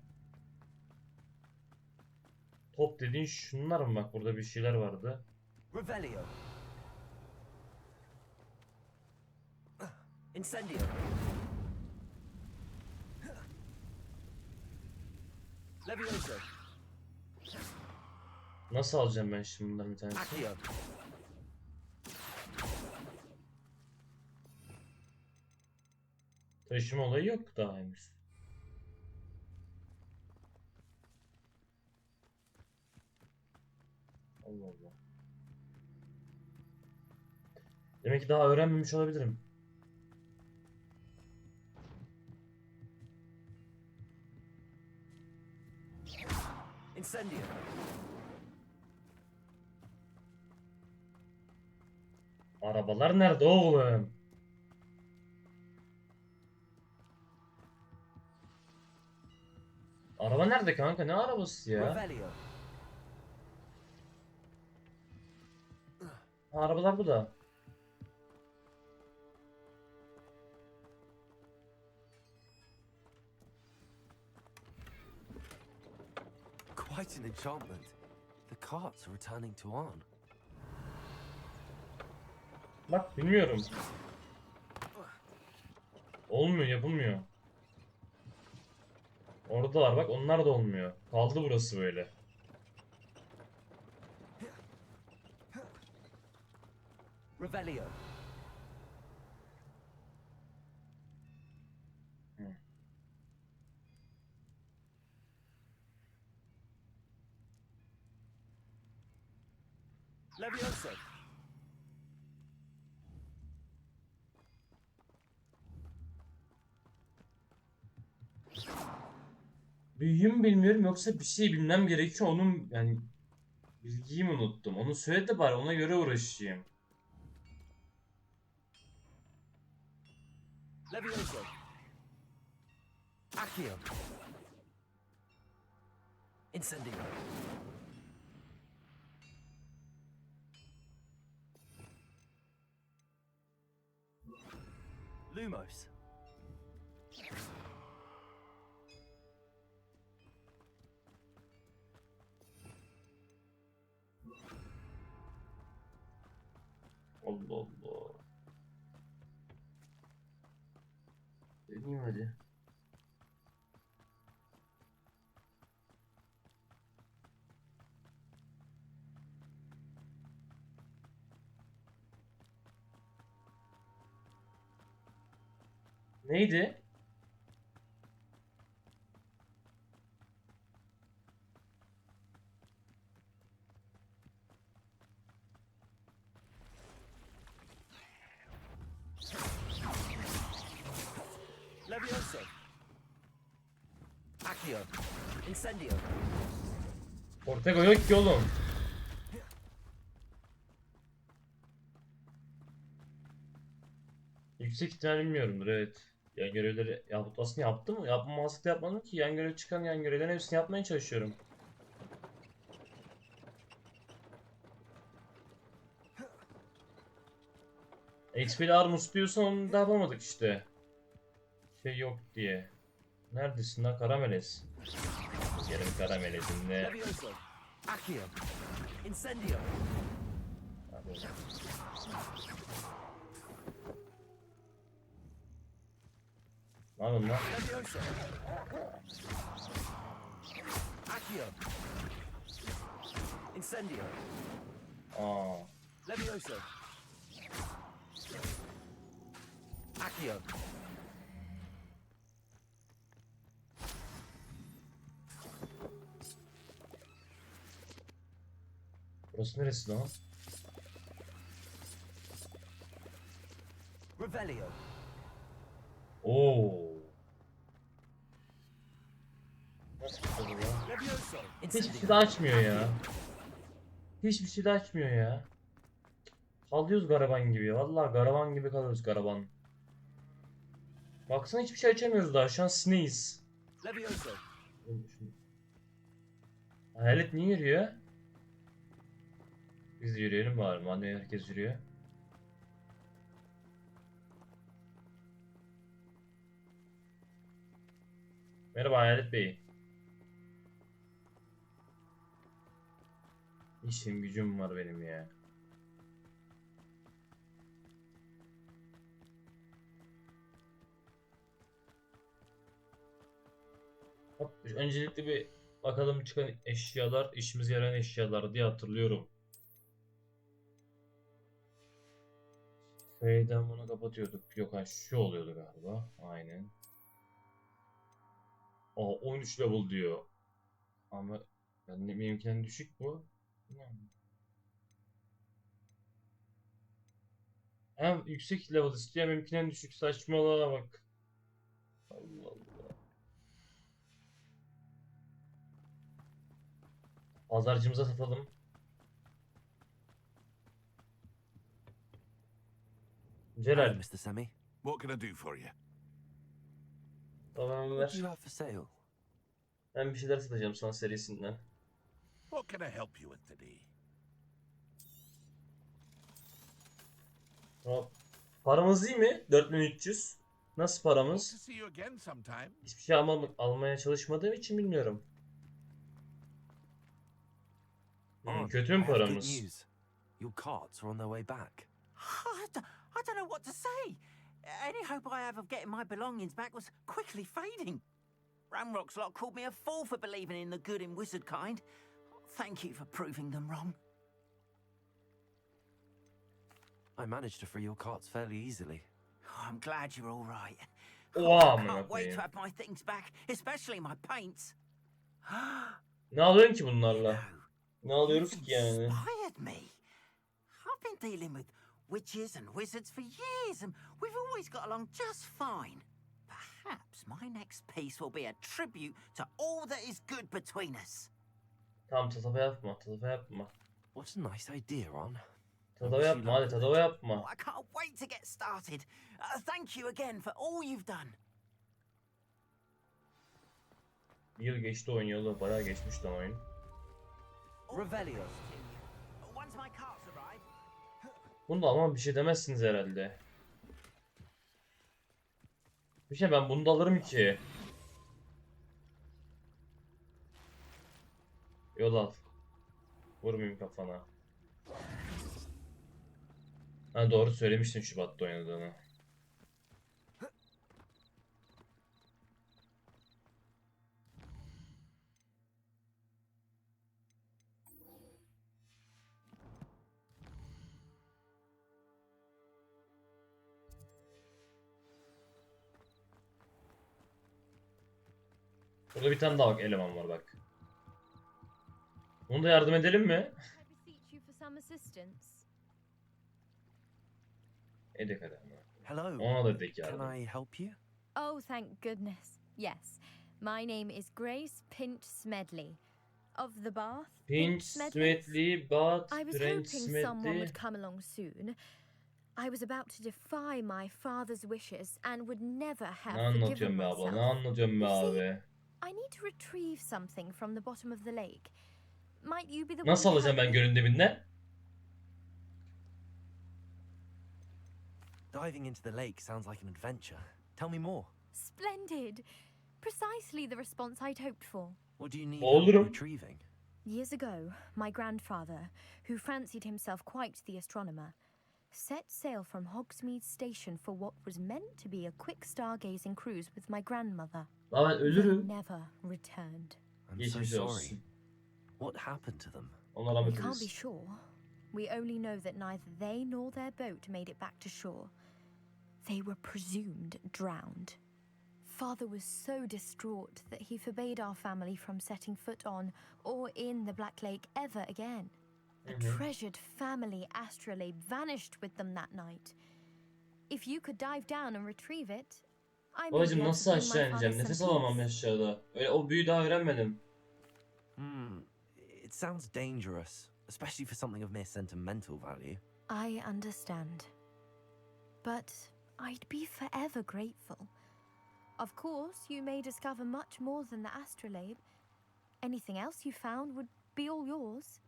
S1: Top dediğin şunlar mı? Bak burada bir şeyler vardı.
S2: Revelio. Incendio. Levioso.
S1: Nasıl alacağım ben şimdi bunların bir tanesini?
S2: Accio.
S1: Taşıma olayı yok daha henüz. Allah Allah. Demek ki daha öğrenmemiş olabilirim.
S2: Incendio.
S1: Arabalar nerede oğlum? Araba nerede kanka? Ne arabası ya?
S2: Revelio.
S1: Ha, arabalar bu da.
S2: Quite an enchantment. The carts are returning to Arn.
S1: Bak bilmiyorum. Olmuyor, yapılmıyor. Orada var bak, onlar da olmuyor. Kaldı burası böyle.
S2: Revelio. Levioso.
S1: Büyüğüm bilmiyorum yoksa bir şey bilmem gerekiyor, onun yani bilgiyi mi unuttum? Onu söyle de bari ona göre uğraşayım.
S2: Levioso. Accio. Incendio. Lumos.
S1: Allah Allah. Deneyim hadi. Neydi?
S2: Levioso. Accio. Incendio.
S1: Ortega yok ki oğlum. Yüksek ihtimal bilmiyorumdur, evet. Yan görevleri aslında yaptım mı? Yapmamazlık da yapmadım ki. Yan görev çıkan yan görevlerin hepsini yapmaya çalışıyorum. XP'li Armus diyorsan onu da yapamadık işte. Şey yok diye. Neredesin lan Karamelez? Yerim Karamelez'in de.
S2: Levioso. Accio. Incendio.
S1: Ne yapıyorsun lan?
S2: Levioso. Accio. Incendio.
S1: Aa.
S2: Levioso. Accio.
S1: Burası neresi lan?
S2: Revelio.
S1: Oo. Nasıl bir şey bu ya?
S2: Levioso.
S1: Hiçbir şey de açmıyor ya. Hiçbir şey de açmıyor ya. Kalıyoruz garaban gibi. Vallahi garaban gibi kalıyoruz garaban. Baksana hiçbir şey açamıyoruz daha. Şu an sineyiz.
S2: Levioso.
S1: Hayalet niye yürüyor? Biz de yürüyelim bari. Madem herkes yürüyor. Merhaba Hayalet Bey. İşim gücüm var benim ya. Hop, öncelikle bir bakalım çıkan eşyalar işimize yarayan eşyalar diye hatırlıyorum. F'den bunu kapatıyorduk. Yok ha şu oluyordu galiba. Aynen. Aa 13 level diyor. Ama benimkinden düşük bu. Hem yüksek level istiyor hem benimkinden düşük, saçmalığa bak. Allah Allah. Pazarcımıza satalım.
S2: Hello,
S1: Celal.
S2: Mr. Semi.
S16: What can I do for you?
S1: Tamam
S2: What do you
S1: ver.
S2: have for sale?
S1: Ben bir şeyler satacağım sana serisinden.
S16: What can I help you with today?
S1: Hop. Paramız iyi mi? 4300. Nasıl
S16: Hope to
S1: paramız?
S16: see you again sometime.
S1: Hiçbir şey almaya çalışmadığım için bilmiyorum. Kötü
S2: I
S1: mü
S2: have good
S1: paramız?
S2: news. Your carts are on their way back.
S15: I don't know what to say. Any hope I have of getting my belongings back was quickly fading. Ramrock's lot called me a fool for believing in the good in wizard kind. Thank you for proving them wrong.
S2: I managed to free your carts fairly easily.
S15: I'm glad you're all right.
S1: Oha
S15: I
S1: amına
S15: can't wait to
S1: koyayım.
S15: have my things back, especially my paints.
S1: Ne alıyorsun ki bunlarla? Ne alıyoruz ki yani?
S15: Inspired me. I've been dealing with witches and wizards for years, and we've always got along just fine. Perhaps my next piece will be a tribute to all that is good between us.
S1: Tamam tatava yapma, tatava yapma.
S2: What a nice idea, Ron.
S1: Tatava yapma hadi tatava yapma.
S15: Oh, I can't wait to get started. Thank you again for all you've done.
S1: Bir yıl geçti oynayalı, bayağı geçmiş lan oyun.
S15: Revelio. Once my carts arrive.
S1: Bunda ama bir şey demezsiniz herhalde. Bir şey ben bunu da alırım ki. Yol al. Vurmayayım kafana. Ha doğru söylemiştin Şubat'ta oynadığını. Burada bir tane daha bak eleman var bak. Bunu da yardım edelim mi? Edek hadi.
S2: Hello.
S1: Ona da edek yardım.
S2: Can I help you?
S17: Oh, thank goodness. Yes. My name is Grace Pinch Smedley. Of the Bath.
S1: Pinch Smedley, Bath,
S17: I was
S1: Pinch
S17: hoping someone
S1: Smedley.
S17: would come along soon. I was about to defy my father's wishes and would never have
S1: Ne
S17: forgiven
S1: anlatıyorsun be abla?
S17: myself.
S1: Ne anlatıyorsun be
S17: You see,
S1: abi?
S17: I need to retrieve something from the bottom of the lake. Might you be the
S1: Nasıl
S17: one to
S1: alacağım
S17: help
S1: ben
S17: me?
S1: gölün dibinden?
S2: Diving into the lake sounds like an adventure. Tell me more.
S17: Splendid. Precisely the response I'd hoped for.
S2: What do you need
S1: Olurum.
S2: help retrieving?
S17: Years ago, my grandfather, who fancied himself quite the astronomer, set sail from Hogsmeade Station for what was meant to be a quick stargazing cruise with my grandmother.
S1: Lan ben
S17: They
S1: ölürüm.
S17: never returned.
S2: I'm so
S1: Geçmiş
S2: sorry.
S1: olsun.
S2: What happened to them?
S1: Allah
S17: We
S1: rahmet
S17: can't be
S1: eylesin.
S17: sure. We only know that neither they nor their boat made it back to shore. They were presumed drowned. Father was so distraught that he forbade our family from setting foot on or in the Black Lake ever again. A treasured family astrolabe vanished with them that night. If you could dive down and retrieve it, I may be
S1: Babacım
S17: able
S1: nasıl
S17: to bring
S1: aşağı
S17: my father
S1: ineceğim?
S17: some
S1: Nefes
S17: peace.
S1: alamam aşağıda. Öyle o büyüyü daha öğrenmedim.
S2: It sounds dangerous, especially for something of mere sentimental value.
S17: I understand. But I'd be forever grateful. Of course, you may discover much more than the astrolabe. Anything else you found would be all yours.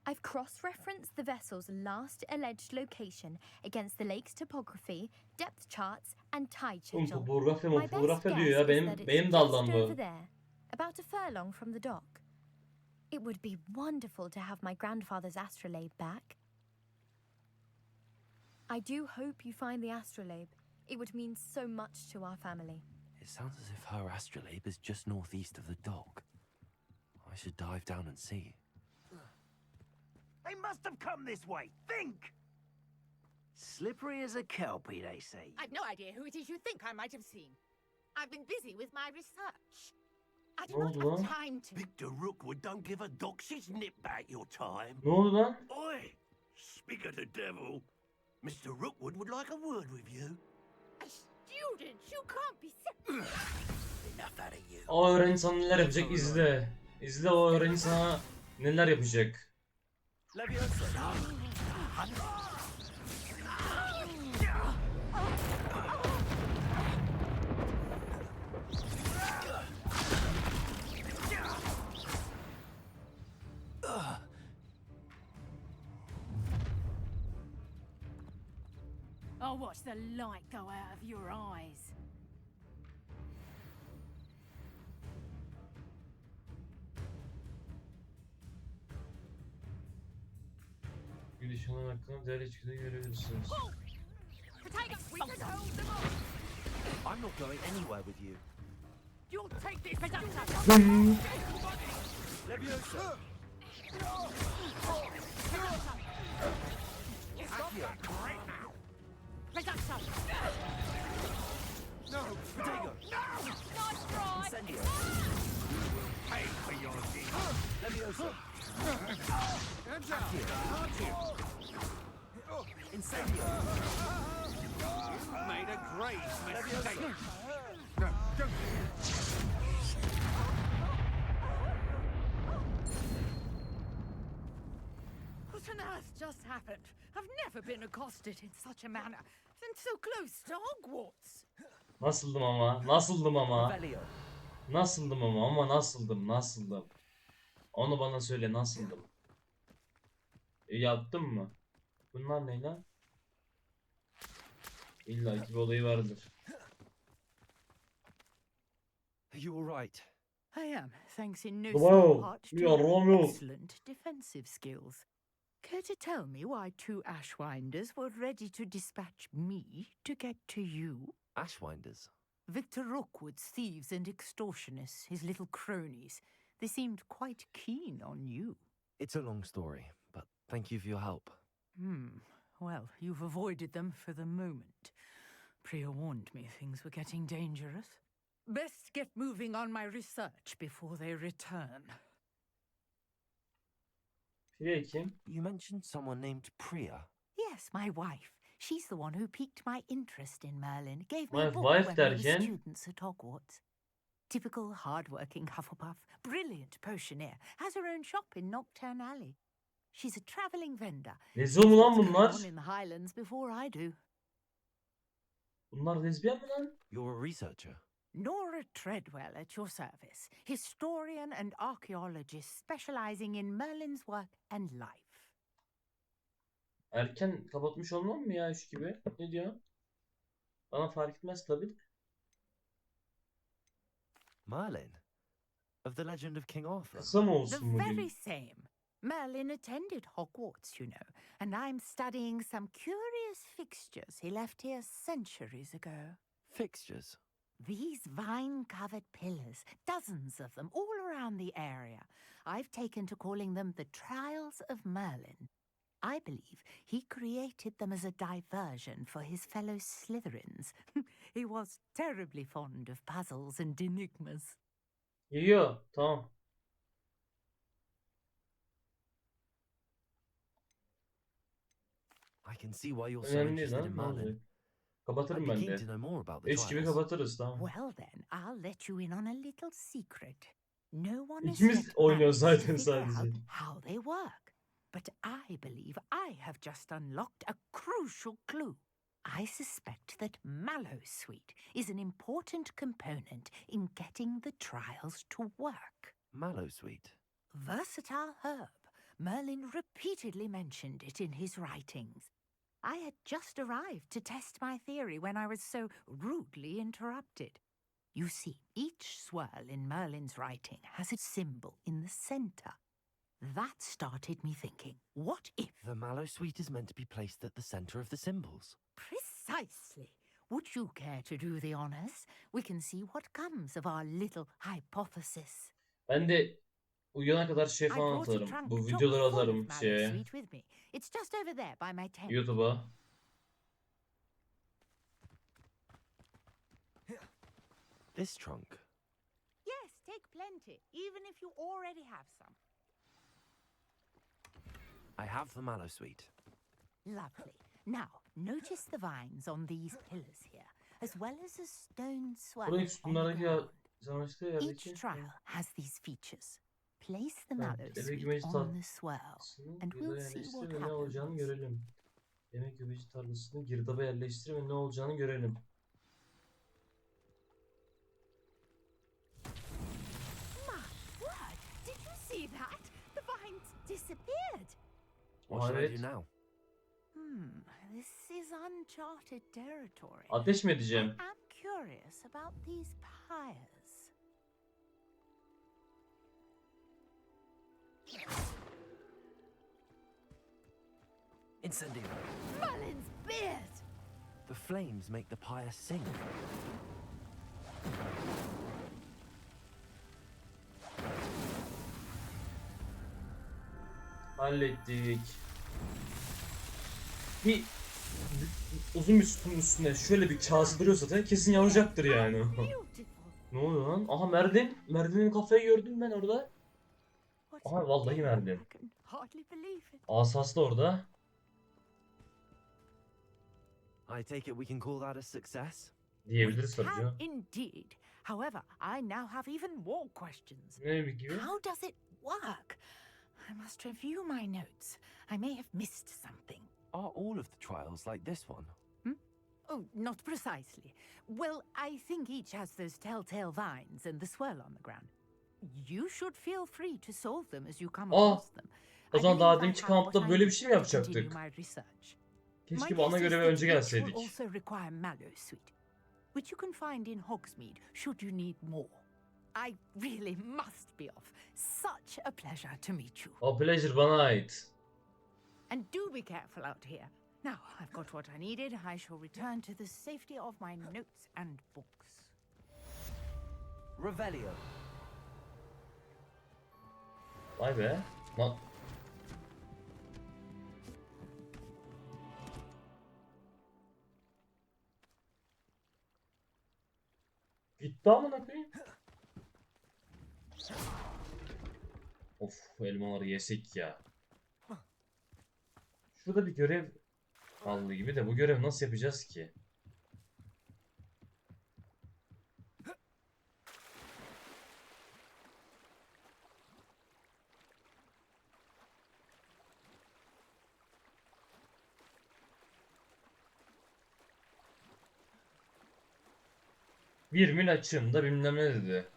S17: I've cross-referenced the vessel's last alleged location against the lake's topography, depth charts, and tide
S1: Oğlum
S17: schedule.
S1: topografya
S17: My best
S1: topografya diyor
S17: guess
S1: ya.
S17: is
S1: Benim
S17: that it's
S1: benim
S17: just
S1: daldan
S17: over
S1: bu.
S17: there, about a furlong from the dock. It would be wonderful to have my grandfather's astrolabe back. I do hope you find the astrolabe. It would mean so much to our family.
S2: It sounds as if her astrolabe is just northeast of the dock. I should dive down and see.
S10: They must have come this way. Think!
S15: Slippery as a kelpie, they say.
S18: I've no idea who it is you think I might have seen. I've been busy with my research. I do
S1: Ne
S18: not
S1: oldu lan?
S18: have time to...
S19: Victor Rookwood don't give a doxy's nip back your time.
S1: Ne oldu lan?
S19: Oi! Speak of the devil. Mr. Rookwood would like a word with you.
S18: A student? You can't be serious.
S19: Enough out of you.
S1: O öğrenci sana neler yapacak izle. İzle o öğrenci sana neler yapacak.
S18: I'll watch the light go out of your eyes.
S1: Gülüşünün hakkında değerli içgüdü görebilirsiniz.
S2: I'm not going anywhere with you.
S18: You'll take this as
S19: Leviosa!
S18: No!
S19: Potato!
S18: Nice try!
S19: Incendio! Pay for your deed! Leviosa!
S16: Hands out!
S19: Incendio! You made a great mistake!
S16: No, don't.
S18: What on earth just happened? I've never been accosted in such a manner, and so close to Hogwarts.
S1: Nasıldım ama? Nasıldım ama? Nasıldım ama nasıldım? Onu bana söyle nasıldım? Yaptın mı? Bunlar ne lan? İlla ki bir olayı vardır.
S2: You all right?
S18: I am, thanks in no
S1: Wow,
S18: small part to
S1: you are
S18: your
S1: Romeo.
S18: excellent defensive skills. Care to tell me why two Ashwinders were ready to dispatch me to get to you?
S2: Ashwinders?
S18: Victor Rookwood's thieves and extortionists, his little cronies. They seemed quite keen on you.
S2: It's a long story, but thank you for your help.
S18: Well, you've avoided them for the moment. Priya warned me things were getting dangerous. Best get moving on my research before they return.
S1: Priya kim?
S2: You mentioned someone named Priya.
S18: Yes, my wife. She's the one who piqued my interest in Merlin. Gave me
S1: My
S18: a book
S1: wife
S18: when we were
S1: derken?
S18: students at Hogwarts. Typical hard-working Hufflepuff, brilliant potioneer, has her own shop in Nocturne Alley. She's a travelling vendor.
S1: Lezbiyen mi lan
S18: What's going
S1: bunlar?
S18: on in the Highlands before I do.
S1: Bunlar lezbiyen mi lan?
S2: You're a researcher.
S18: Nora Treadwell at your service, historian and archaeologist specializing in Merlin's work and life.
S1: Erken kapatmış olmam mı ya 3 gibi? Ne diyor? Bana fark etmez tabii.
S2: Merlin? Of the legend of King Arthur?
S1: Kısa mı
S18: The
S1: olsun bugün?
S18: very same. Merlin attended Hogwarts, you know, and I'm studying some curious fixtures he left here centuries ago.
S2: Fixtures?
S18: These vine-covered pillars, dozens of them, all around the area. I've taken to calling them the Trials of Merlin. I believe he created them as a diversion for his fellow Slytherins. He was terribly fond of puzzles and enigmas.
S1: Geliyor. Tamam.
S2: I can see why you're so
S1: Önemli değil
S2: interested
S1: lan.
S2: in
S1: Ne olacak?
S2: Merlin.
S1: Kapatırım
S2: I'd be
S1: ben
S2: keen
S1: de.
S2: to know more about the
S1: 3 gibi
S2: trials.
S1: kapatırız tamam.
S18: Well then, I'll let you in on a little secret. No one has
S1: İkimiz
S18: yet
S1: oynuyoruz
S18: managed to
S1: zaten
S18: figure
S1: sadece.
S18: out how they work. But I believe I have just unlocked a crucial clue. I suspect that Mallowsweet is an important component in getting the trials to work.
S2: Mallowsweet?
S18: Versatile herb. Merlin repeatedly mentioned it in his writings. I had just arrived to test my theory when I was so rudely interrupted. You see, each swirl in Merlin's writing has a symbol in the center. That started me thinking, what if...
S2: The Mallowsweet is meant to be placed at the center of the symbols.
S18: Precisely. Would you care to do the honors? We can see what comes of our little hypothesis.
S1: Ben de uyuyana kadar şey
S18: I
S1: falan
S18: brought a
S1: atarım.
S18: trunk
S1: Bu
S18: chock
S1: videoları
S18: full of
S1: atarım şeye.
S18: Mallowsweet with me. It's just over there by my tent.
S1: YouTube'a.
S2: this trunk?
S18: Yes, take plenty, even if you already have some.
S2: I have the mallow sweet.
S18: Lovely. Now, notice the vines on these pillars here, as well as a stone swell
S1: Burayı
S18: on the
S1: sütunlardaki
S18: ground.
S1: sarmaşıklı
S18: Each
S1: yerdeki.
S18: trial has these features. Place the
S1: Evet,
S18: mallow
S1: eve
S18: sweet
S1: güveci
S18: on the swell, and
S1: girdaba
S18: we'll see
S1: yerleştir
S18: what
S1: ve ne olacağını
S18: happens.
S1: görelim. Yemek güveci tarlasını girdaba yerleştir ve ne olacağını görelim.
S18: My word! Did you see that? The vines disappeared.
S2: What should I
S1: Evet.
S2: do now?
S18: This is uncharted territory.
S1: Ateş mi edeceğim?
S18: I'm curious about these pyres.
S2: Incendio.
S18: Merlin's beard!
S2: The flames make the pyre sing.
S1: Hallettik. Bir uzun bir sütunun üstünde şöyle bir kase duruyor zaten kesin yanacaktır yani. Ne oluyor lan? Aha Merlin. Merlin'in kafayı gördüm ben orada. Aha vallahi Merlin.
S18: Hardly believe it.
S1: Asas da orada.
S2: I take it we can call that a success?
S1: Diyebiliriz tabii
S18: Can
S1: canım.
S18: indeed. However, I now have even more questions.
S1: Ne gibi?
S18: How does it work? I must review my notes. I may have missed something.
S2: Are all of the trials like this one?
S18: Oh, not precisely. Well, I think each has those telltale vines and the swirl on the ground. You should feel free to solve them as you come across them.
S1: O
S18: I
S1: zaman daha
S18: believe I
S1: deminki
S18: have what
S1: kampta
S18: I
S1: böyle bir
S18: need
S1: şey mi
S18: to continue
S1: yapacaktık?
S18: my research.
S1: Keşke
S18: My
S1: bu ana
S18: guess is
S1: göreve
S18: that
S1: önce
S18: each
S1: gelseydik.
S18: will also require mallow sweet, which you can find in Hogsmeade should you need more. I really must be off. Such a pleasure to meet you.
S1: O pleasure bana ait.
S18: And do be careful out here. Now, I've got what I needed. I shall return to the safety of my notes and books.
S2: Revelio.
S1: Vay be. Lan. Gitti amına koyayım. Of elmaları yesek ya. Şurada bir görev kaldı gibi de bu görevi nasıl yapacağız ki? Bir mil açığında bilmem ne dedi.